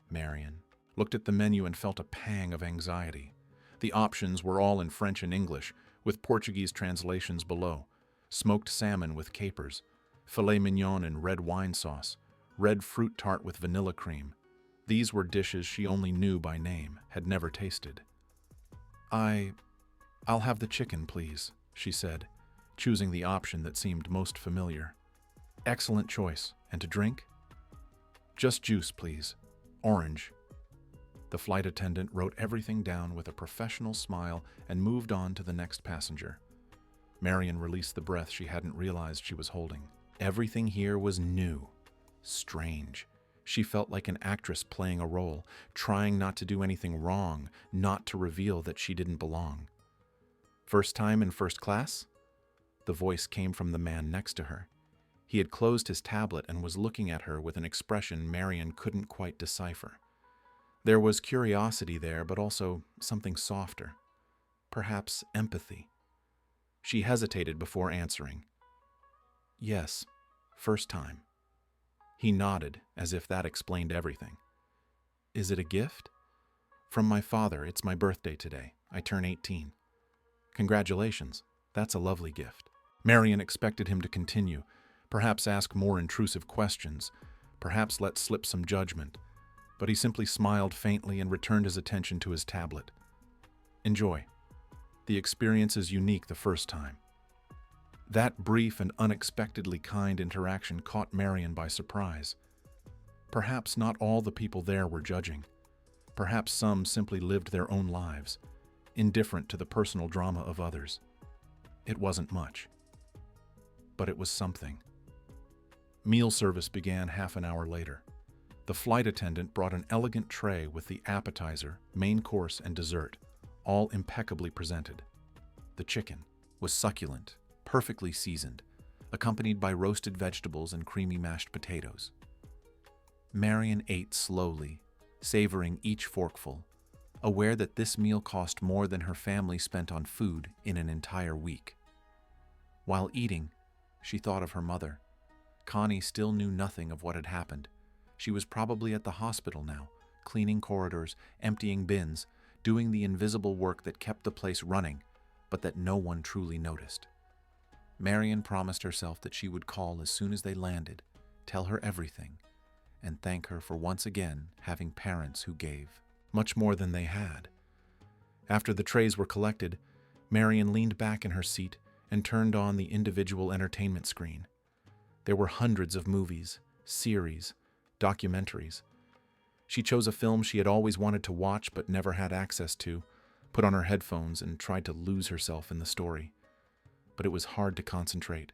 Marion looked at the menu and felt a pang of anxiety. The options were all in French and English, with Portuguese translations below. Smoked salmon with capers, filet mignon in red wine sauce, red fruit tart with vanilla cream. These were dishes she only knew by name, had never tasted. I'll have the chicken, please," she said, choosing the option that seemed most familiar. "Excellent choice. And to drink?" "Just juice, please. Orange." The flight attendant wrote everything down with a professional smile and moved on to the next passenger. Marion released the breath she hadn't realized she was holding. Everything here was new, strange. She felt like an actress playing a role, trying not to do anything wrong, not to reveal that she didn't belong. "First time in first class?" The voice came from the man next to her. He had closed his tablet and was looking at her with an expression Marion couldn't quite decipher. There was curiosity there, but also something softer. Perhaps empathy. She hesitated before answering. "Yes, first time." He nodded, as if that explained everything. "Is it a gift?" "From my father. It's my birthday today. I turn 18. "Congratulations. That's a lovely gift." Marion expected him to continue, perhaps ask more intrusive questions, perhaps let slip some judgment, but he simply smiled faintly and returned his attention to his tablet. "Enjoy. The experience is unique the first time." That brief and unexpectedly kind interaction caught Marion by surprise. Perhaps not all the people there were judging. Perhaps some simply lived their own lives, indifferent to the personal drama of others. It wasn't much, but it was something. Meal service began half an hour later. The flight attendant brought an elegant tray with the appetizer, main course, and dessert, all impeccably presented. The chicken was succulent, perfectly seasoned, accompanied by roasted vegetables and creamy mashed potatoes. Marion ate slowly, savoring each forkful, aware that this meal cost more than her family spent on food in an entire week. While eating, she thought of her mother. Connie still knew nothing of what had happened. She was probably at the hospital now, cleaning corridors, emptying bins, doing the invisible work that kept the place running, but that no one truly noticed. Marion promised herself that she would call as soon as they landed, tell her everything, and thank her for once again having parents who gave. much more than they had. After the trays were collected, Marion leaned back in her seat and turned on the individual entertainment screen. There were hundreds of movies, series, documentaries. She chose a film she had always wanted to watch but never had access to, put on her headphones, and tried to lose herself in the story. But it was hard to concentrate.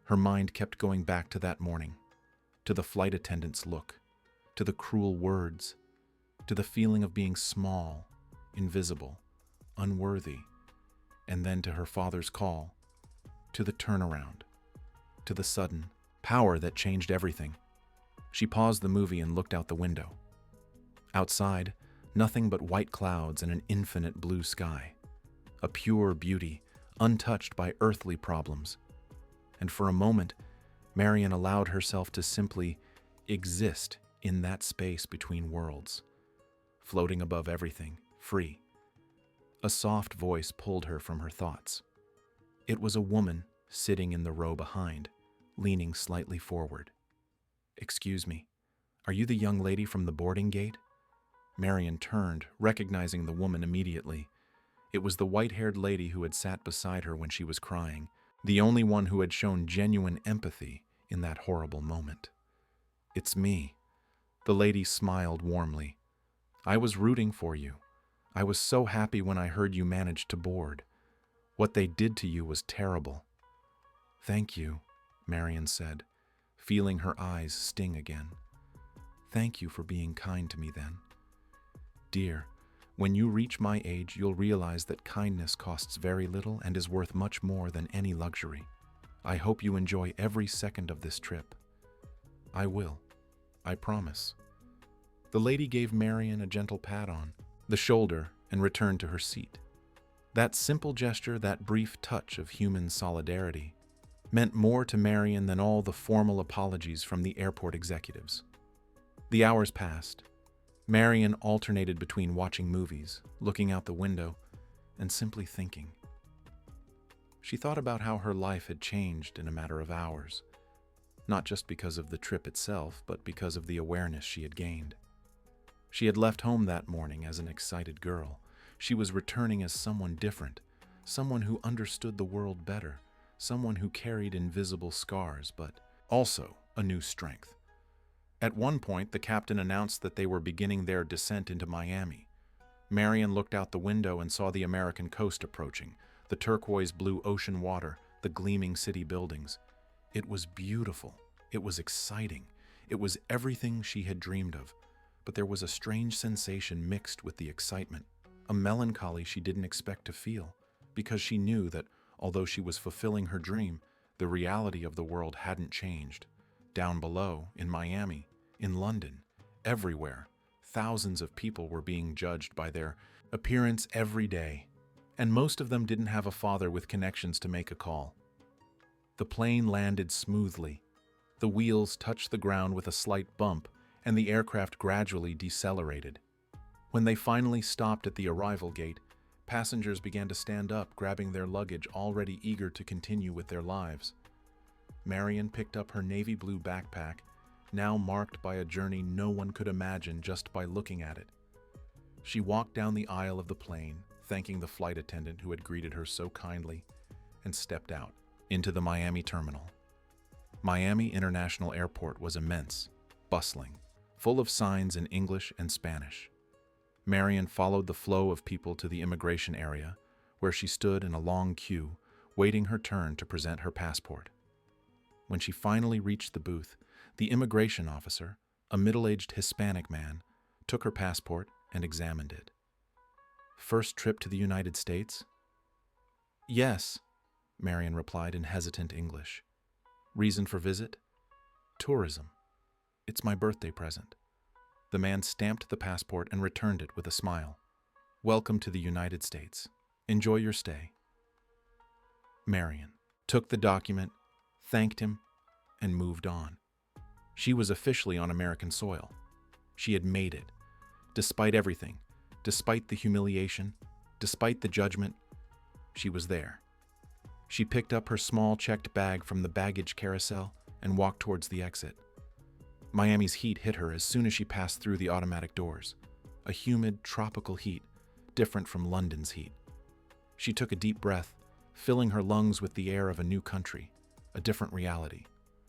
Her mind kept going back to that morning, to the flight attendant's look, to the cruel words, to the feeling of being small, invisible, unworthy, and then to her father's call, to the turnaround, to the sudden power that changed everything. She paused the movie and looked out the window. Outside, nothing but white clouds and an infinite blue sky, a pure beauty, untouched by earthly problems. And for a moment, Marion allowed herself to simply exist in that space between worlds, floating above everything, free. A soft voice pulled her from her thoughts. It was a woman sitting in the row behind, leaning slightly forward. "Excuse me, are you the young lady from the boarding gate?" Marion turned, recognizing the woman immediately. It was the white-haired lady who had sat beside her when she was crying, the only one who had shown genuine empathy in that horrible moment. "It's me." The lady smiled warmly. "I was rooting for you. I was so happy when I heard you managed to board. What they did to you was terrible." "Thank you," Marion said, feeling her eyes sting again. "Thank you for being kind to me then. Dear, when you reach my age, you'll realize that kindness costs very little and is worth much more than any luxury. I hope you enjoy every second of this trip." "I will. I promise." The lady gave Marion a gentle pat on the shoulder and returned to her seat. That simple gesture, that brief touch of human solidarity, meant more to Marion than all the formal apologies from the airport executives. The hours passed. Marion alternated between watching movies, looking out the window, and simply thinking. She thought about how her life had changed in a matter of hours, not just because of the trip itself, but because of the awareness she had gained. She had left home that morning as an excited girl. She was returning as someone different, someone who understood the world better, someone who carried invisible scars, but also a new strength. At one point, the captain announced that they were beginning their descent into Miami. Marion looked out the window and saw the American coast approaching, the turquoise-blue ocean water, the gleaming city buildings. It was beautiful. It was exciting. It was everything she had dreamed of. But there was a strange sensation mixed with the excitement, a melancholy she didn't expect to feel, because she knew that, although she was fulfilling her dream, the reality of the world hadn't changed. Down below, in Miami, in London, everywhere, thousands of people were being judged by their appearance every day, and most of them didn't have a father with connections to make a call. The plane landed smoothly. The wheels touched the ground with a slight bump, and the aircraft gradually decelerated. When they finally stopped at the arrival gate, passengers began to stand up, grabbing their luggage, already eager to continue with their lives. Marion picked up her navy blue backpack, now marked by a journey no one could imagine just by looking at it. She walked down the aisle of the plane, thanking the flight attendant who had greeted her so kindly, and stepped out into the Miami terminal. Miami International Airport was immense, bustling, full of signs in English and Spanish. Marion followed the flow of people to the immigration area, where she stood in a long queue, waiting her turn to present her passport. When she finally reached the booth, the immigration officer, a middle-aged Hispanic man, took her passport and examined it. "First trip to the United States?" "Yes," Marion replied in hesitant English. "Reason for visit?" "Tourism. It's my birthday present." The man stamped the passport and returned it with a smile. "Welcome to the United States. Enjoy your stay." Marion took the document, thanked him, and moved on. She was officially on American soil. She had made it. Despite everything, despite the humiliation, despite the judgment, she was there. She picked up her small checked bag from the baggage carousel and walked towards the exit. Miami's heat hit her as soon as she passed through the automatic doors. a humid, tropical heat, different from London's heat. She took a deep breath, filling her lungs with the air of a new country, a different reality.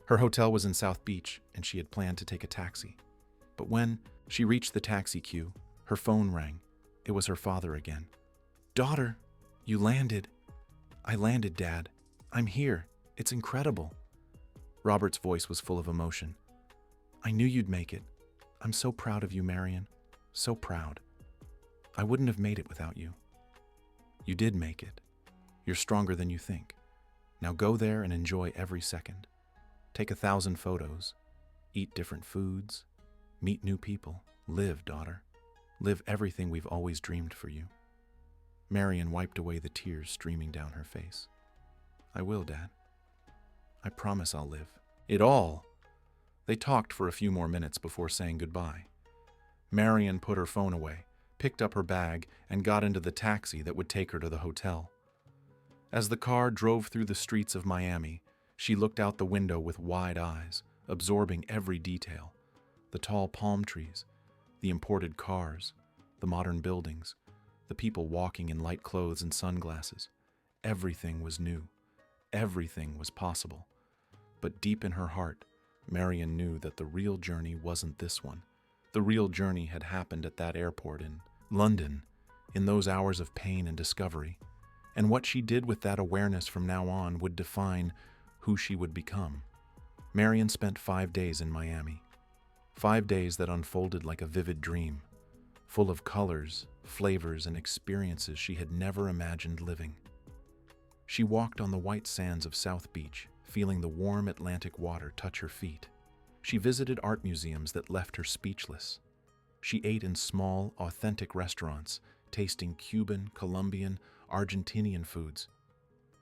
Her hotel was in South Beach, and she had planned to take a taxi. But when she reached the taxi queue, her phone rang. It was her father again. "Daughter, you landed." "I landed, Dad. I'm here. It's incredible." Robert's voice was full of emotion. "I knew you'd make it. I'm so proud of you, Marion. So proud. I wouldn't have made it without you." "You did make it. You're stronger than you think. Now go there and enjoy every second. Take 1,000 photos. Eat different foods. Meet new people. Live, daughter. Live everything we've always dreamed for you." Marion wiped away the tears streaming down her face. "I will, Dad. I promise I'll live. It all." They talked for a few more minutes before saying goodbye. Marion put her phone away, picked up her bag, and got into the taxi that would take her to the hotel. As the car drove through the streets of Miami, she looked out the window with wide eyes, absorbing every detail: the tall palm trees, the imported cars, the modern buildings, the people walking in light clothes and sunglasses. Everything was new. Everything was possible. But deep in her heart, Marion knew that the real journey wasn't this one. The real journey had happened at that airport in London, in those hours of pain and discovery. And what she did with that awareness from now on would define who she would become. Marion spent 5 days in Miami. 5 days that unfolded like a vivid dream, full of colors, flavors, and experiences she had never imagined living. She walked on the white sands of South Beach, feeling the warm Atlantic water touch her feet. She visited art museums that left her speechless. She ate in small, authentic restaurants, tasting Cuban, Colombian, Argentinian foods.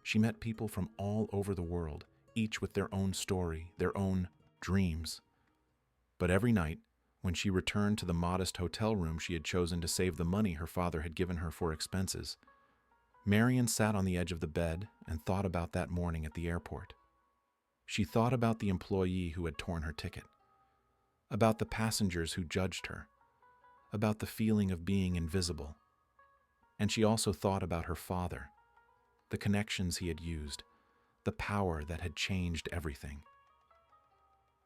She met people from all over the world, each with their own story, their own dreams. But every night, when she returned to the modest hotel room she had chosen to save the money her father had given her for expenses, Marion sat on the edge of the bed and thought about that morning at the airport. She thought about the employee who had torn her ticket, about the passengers who judged her, about the feeling of being invisible. And she also thought about her father, the connections he had used, the power that had changed everything.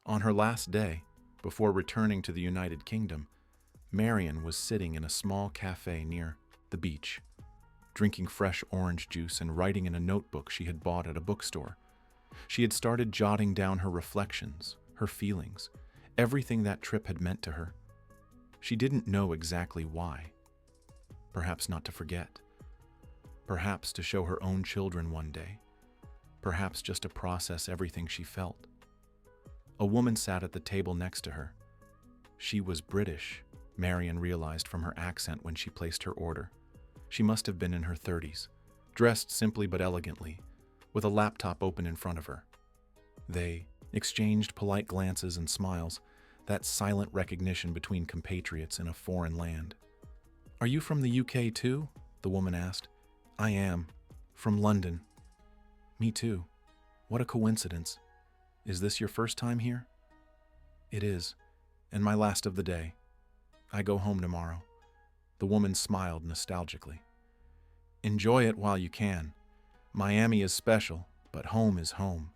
On her last day, before returning to the United Kingdom, Marion was sitting in a small cafe near the beach, drinking fresh orange juice and writing in a notebook she had bought at a bookstore. She had started jotting down her reflections, her feelings, everything that trip had meant to her. She didn't know exactly why. Perhaps not to forget. Perhaps to show her own children one day. Perhaps just to process everything she felt. A woman sat at the table next to her. She was British, Marion realized from her accent when she placed her order. She must have been in her 30s, dressed simply but elegantly, with a laptop open in front of her. They exchanged polite glances and smiles, that silent recognition between compatriots in a foreign land. "Are you from the UK too?" the woman asked. "I am. From London." "Me too. What a coincidence. Is this your first time here?" "It is, and my last of the day. I go home tomorrow." The woman smiled nostalgically. "Enjoy it while you can. Miami is special, but home is home."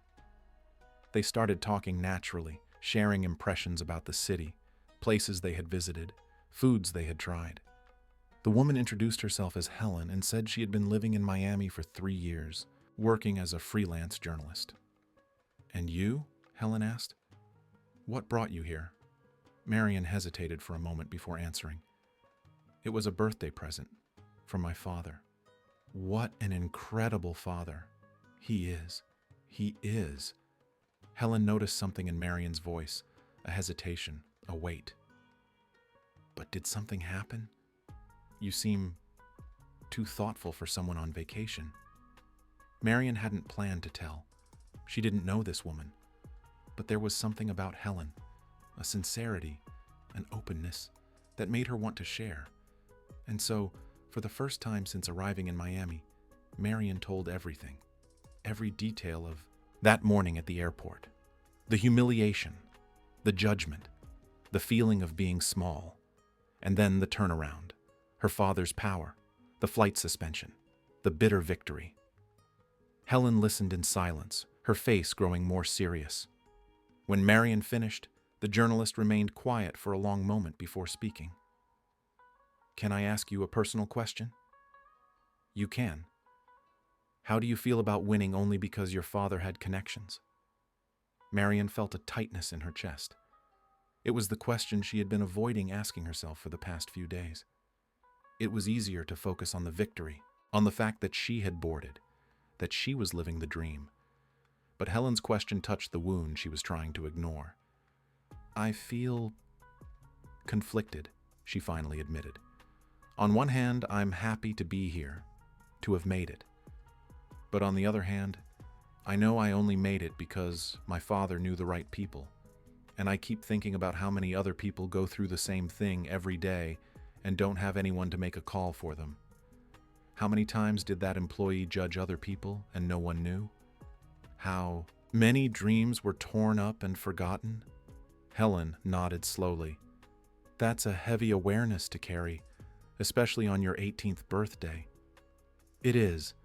They started talking naturally, sharing impressions about the city, places they had visited, foods they had tried. The woman introduced herself as Helen and said she had been living in Miami for 3 years, working as a freelance journalist. "And you?" Helen asked. "What brought you here?" Marion hesitated for a moment before answering. "It was a birthday present from my father." What an incredible father. He is. He is. Helen noticed something in Marion's voice, a hesitation, a wait. "But did something happen? You seem too thoughtful for someone on vacation." Marion hadn't planned to tell. She didn't know this woman. But there was something about Helen, a sincerity, an openness, that made her want to share. And so, for the first time since arriving in Miami, Marion told everything, every detail of that morning at the airport. The humiliation, the judgment, the feeling of being small. And then the turnaround. Her father's power, the flight suspension, the bitter victory. Helen listened in silence, her face growing more serious. When Marion finished, the journalist remained quiet for a long moment before speaking. "Can I ask you a personal question?" "You can." "How do you feel about winning only because your father had connections?" Marion felt a tightness in her chest. It was the question she had been avoiding asking herself for the past few days. It was easier to focus on the victory, on the fact that she had boarded, that she was living the dream. But Helen's question touched the wound she was trying to ignore. "I feel conflicted," she finally admitted. "On one hand, I'm happy to be here, to have made it. But on the other hand, I know I only made it because my father knew the right people. And I keep thinking about how many other people go through the same thing every day and don't have anyone to make a call for them. How many times did that employee judge other people and no one knew? How many dreams were torn up and forgotten?" Helen nodded slowly. "That's a heavy awareness to carry, especially on your 18th birthday." "It is.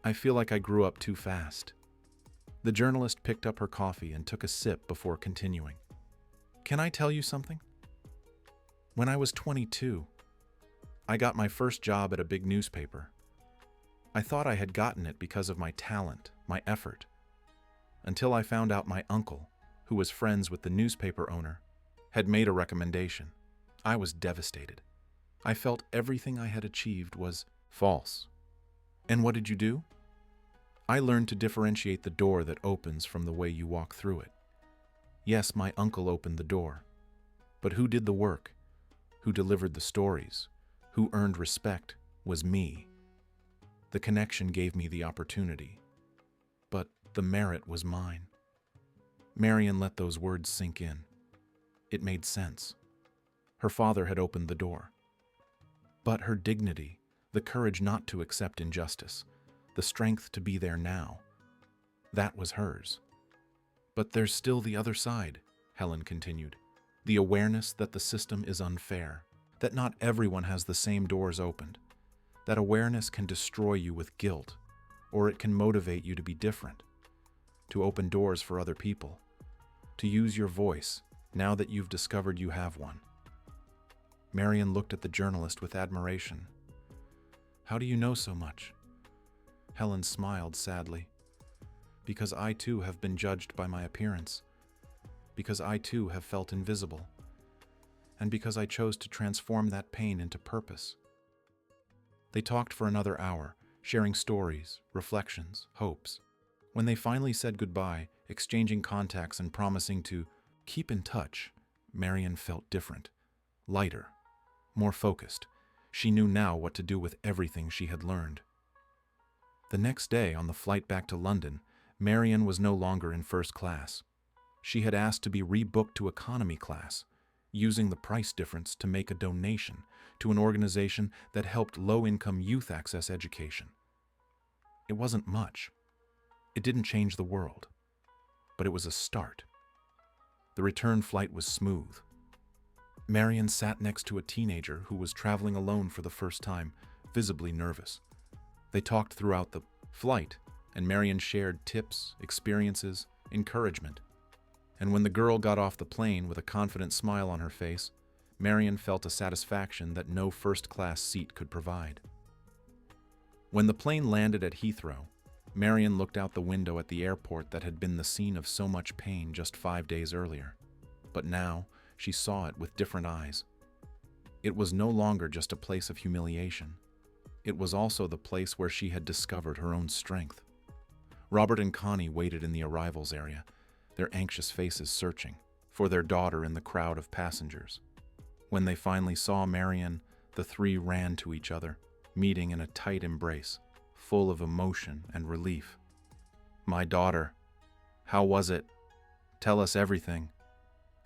I feel like I grew up too fast." The journalist picked up her coffee and took a sip before continuing. "Can I tell you something? When I was 22, I got my first job at a big newspaper. I thought I had gotten it because of my talent, my effort, until I found out my uncle, who was friends with the newspaper owner, had made a recommendation. I was devastated. I felt everything I had achieved was false. And what did you do? I learned to differentiate the door that opens from the way you walk through it. Yes, my uncle opened the door. But who did the work, who delivered the stories, who earned respect was me. The connection gave me the opportunity, but the merit was mine." Marion let those words sink in. It made sense. Her father had opened the door. But her dignity, the courage not to accept injustice, the strength to be there now, that was hers. "But there's still the other side," Helen continued. "The awareness that the system is unfair, that not everyone has the same doors opened. That awareness can destroy you with guilt, or it can motivate you to be different, to open doors for other people, to use your voice now that you've discovered you have one." Marion looked at the journalist with admiration. "How do you know so much?" Helen smiled sadly. "Because I too have been judged by my appearance, because I too have felt invisible, and because I chose to transform that pain into purpose." They talked for another hour, sharing stories, reflections, hopes. When they finally said goodbye, exchanging contacts and promising to keep in touch, Marion felt different, lighter, more focused. She knew now what to do with everything she had learned. The next day, on the flight back to London, Marion was no longer in first class. She had asked to be rebooked to economy class, using the price difference to make a donation to an organization that helped low-income youth access education. It wasn't much. It didn't change the world, but it was a start. The return flight was smooth. Marion sat next to a teenager who was traveling alone for the first time, visibly nervous. They talked throughout the flight, and Marion shared tips, experiences, encouragement. And when the girl got off the plane with a confident smile on her face, Marion felt a satisfaction that no first-class seat could provide. When the plane landed at Heathrow, Marion looked out the window at the airport that had been the scene of so much pain just 5 days earlier. But now, she saw it with different eyes. It was no longer just a place of humiliation. It was also the place where she had discovered her own strength. Robert and Connie waited in the arrivals area, their anxious faces searching for their daughter in the crowd of passengers. When they finally saw Marion, the three ran to each other, meeting in a tight embrace, full of emotion and relief. "My daughter, how was it? Tell us everything."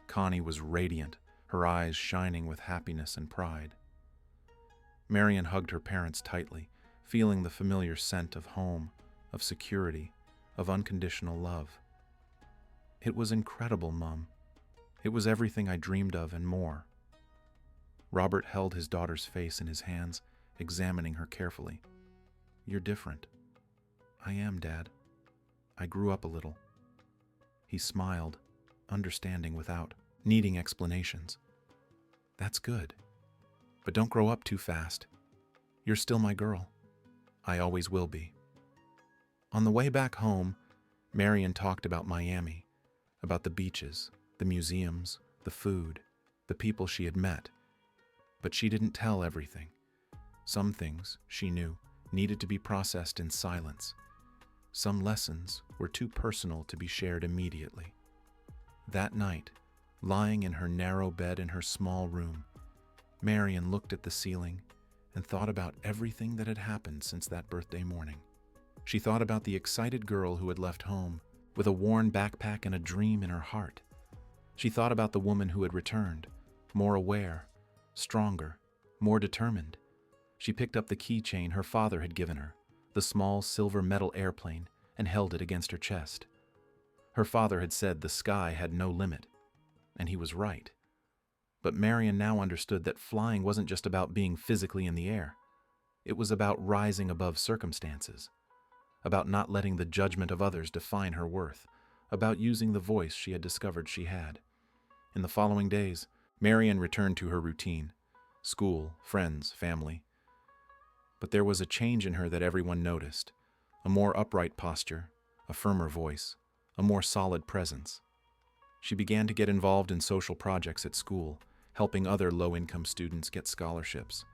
Connie was radiant, her eyes shining with happiness and pride. Marion hugged her parents tightly, feeling the familiar scent of home, of security, of unconditional love. "It was incredible, Mom. It was everything I dreamed of and more." Robert held his daughter's face in his hands, examining her carefully. "You're different." "I am, Dad. I grew up a little." He smiled, understanding without needing explanations. "That's good. But don't grow up too fast. You're still my girl. I always will be." On the way back home, Marion talked about Miami, about the beaches, the museums, the food, the people she had met. But she didn't tell everything. Some things, she knew, needed to be processed in silence. Some lessons were too personal to be shared immediately. That night, lying in her narrow bed in her small room, Marion looked at the ceiling and thought about everything that had happened since that birthday morning. She thought about the excited girl who had left home with a worn backpack and a dream in her heart. She thought about the woman who had returned, more aware, stronger, more determined. She picked up the keychain her father had given her, the small silver metal airplane, and held it against her chest. Her father had said the sky had no limit, and he was right. But Marion now understood that flying wasn't just about being physically in the air. It was about rising above circumstances, about not letting the judgment of others define her worth, about using the voice she had discovered she had. In the following days, Marion returned to her routine: school, friends, family. But there was a change in her that everyone noticed: a more upright posture, a firmer voice, a more solid presence. She began to get involved in social projects at school, helping other low-income students get scholarships.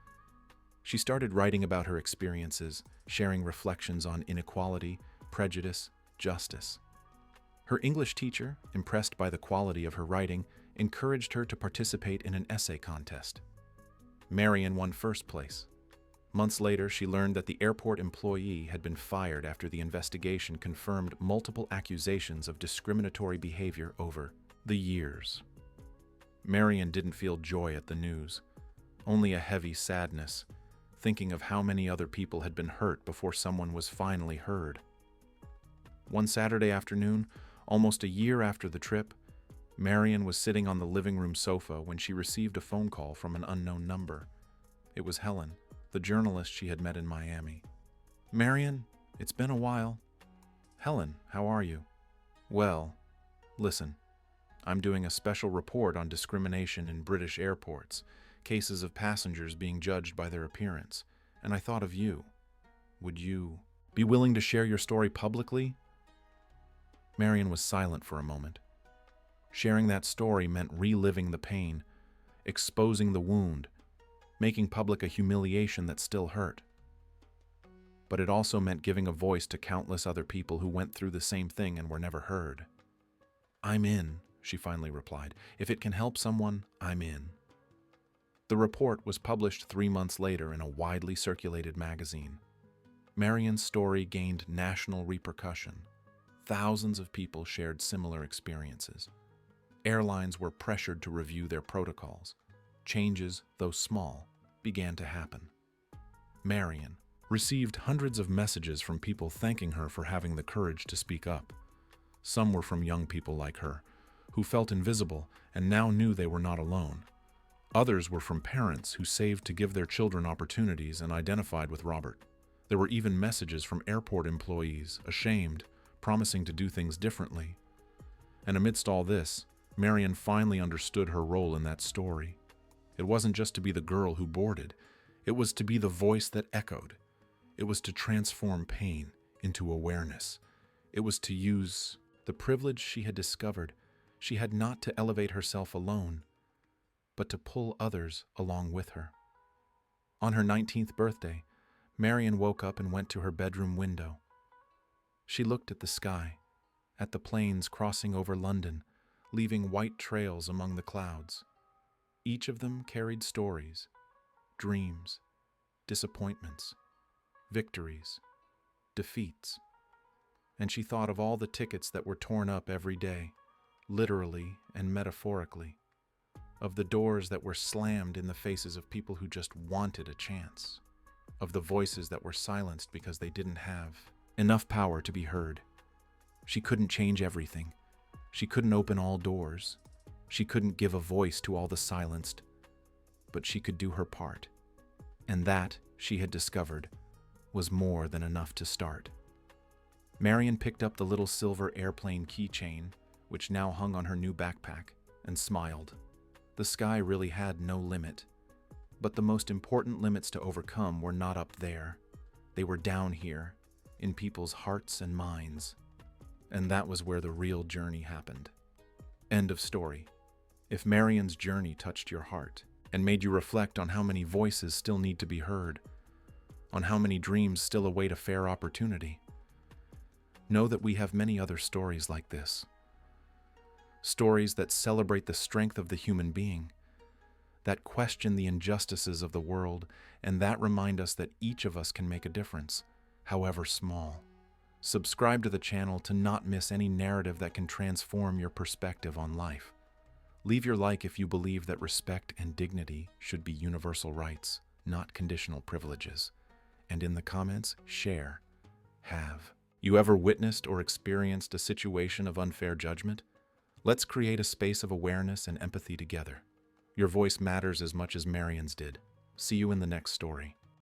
She started writing about her experiences, sharing reflections on inequality, prejudice, justice. Her English teacher, impressed by the quality of her writing, encouraged her to participate in an essay contest. Marion won first place. Months later, she learned that the airport employee had been fired after the investigation confirmed multiple accusations of discriminatory behavior over the years. Marion didn't feel joy at the news, only a heavy sadness, thinking of how many other people had been hurt before someone was finally heard. One Saturday afternoon, almost a year after the trip, Marion was sitting on the living room sofa when she received a phone call from an unknown number. It was Helen, the journalist she had met in Miami. "Marion, it's been a while." "Helen, how are you?" "Well, listen, I'm doing a special report on discrimination in British airports, cases of passengers being judged by their appearance, and I thought of you. Would you be willing to share your story publicly?" Marion was silent for a moment. Sharing that story meant reliving the pain, exposing the wound, making public a humiliation that still hurt. But it also meant giving a voice to countless other people who went through the same thing and were never heard. "I'm in," she finally replied. "If it can help someone, I'm in." The report was published 3 months later in a widely circulated magazine. Marion's story gained national repercussion. Thousands of people shared similar experiences. Airlines were pressured to review their protocols. Changes, though small, began to happen. Marion received hundreds of messages from people thanking her for having the courage to speak up. Some were from young people like her, who felt invisible and now knew they were not alone. Others were from parents who saved to give their children opportunities and identified with Robert. There were even messages from airport employees, ashamed, promising to do things differently. And amidst all this, Marion finally understood her role in that story. It wasn't just to be the girl who boarded. It was to be the voice that echoed. It was to transform pain into awareness. It was to use the privilege she had discovered. She had not to elevate herself alone, but to pull others along with her. On her 19th birthday, Marion woke up and went to her bedroom window. She looked at the sky, at the planes crossing over London, leaving white trails among the clouds. Each of them carried stories, dreams, disappointments, victories, defeats. And she thought of all the tickets that were torn up every day, literally and metaphorically, of the doors that were slammed in the faces of people who just wanted a chance, of the voices that were silenced because they didn't have enough power to be heard. She couldn't change everything. She couldn't open all doors. She couldn't give a voice to all the silenced. but she could do her part. And that, she had discovered, was more than enough to start. Marion picked up the little silver airplane keychain, which now hung on her new backpack, and smiled. The sky really had no limit. But the most important limits to overcome were not up there. They were down here, in people's hearts and minds. And that was where the real journey happened. End of story. If Marion's journey touched your heart and made you reflect on how many voices still need to be heard, on how many dreams still await a fair opportunity, know that we have many other stories like this. Stories that celebrate the strength of the human being, that question the injustices of the world, and that remind us that each of us can make a difference, however small. Subscribe to the channel to not miss any narrative that can transform your perspective on life. Leave your like if you believe that respect and dignity should be universal rights, not conditional privileges. And in the comments, share. Have you ever witnessed or experienced a situation of unfair judgment? Let's create a space of awareness and empathy together. Your voice matters as much as Marion's did. See you in the next story.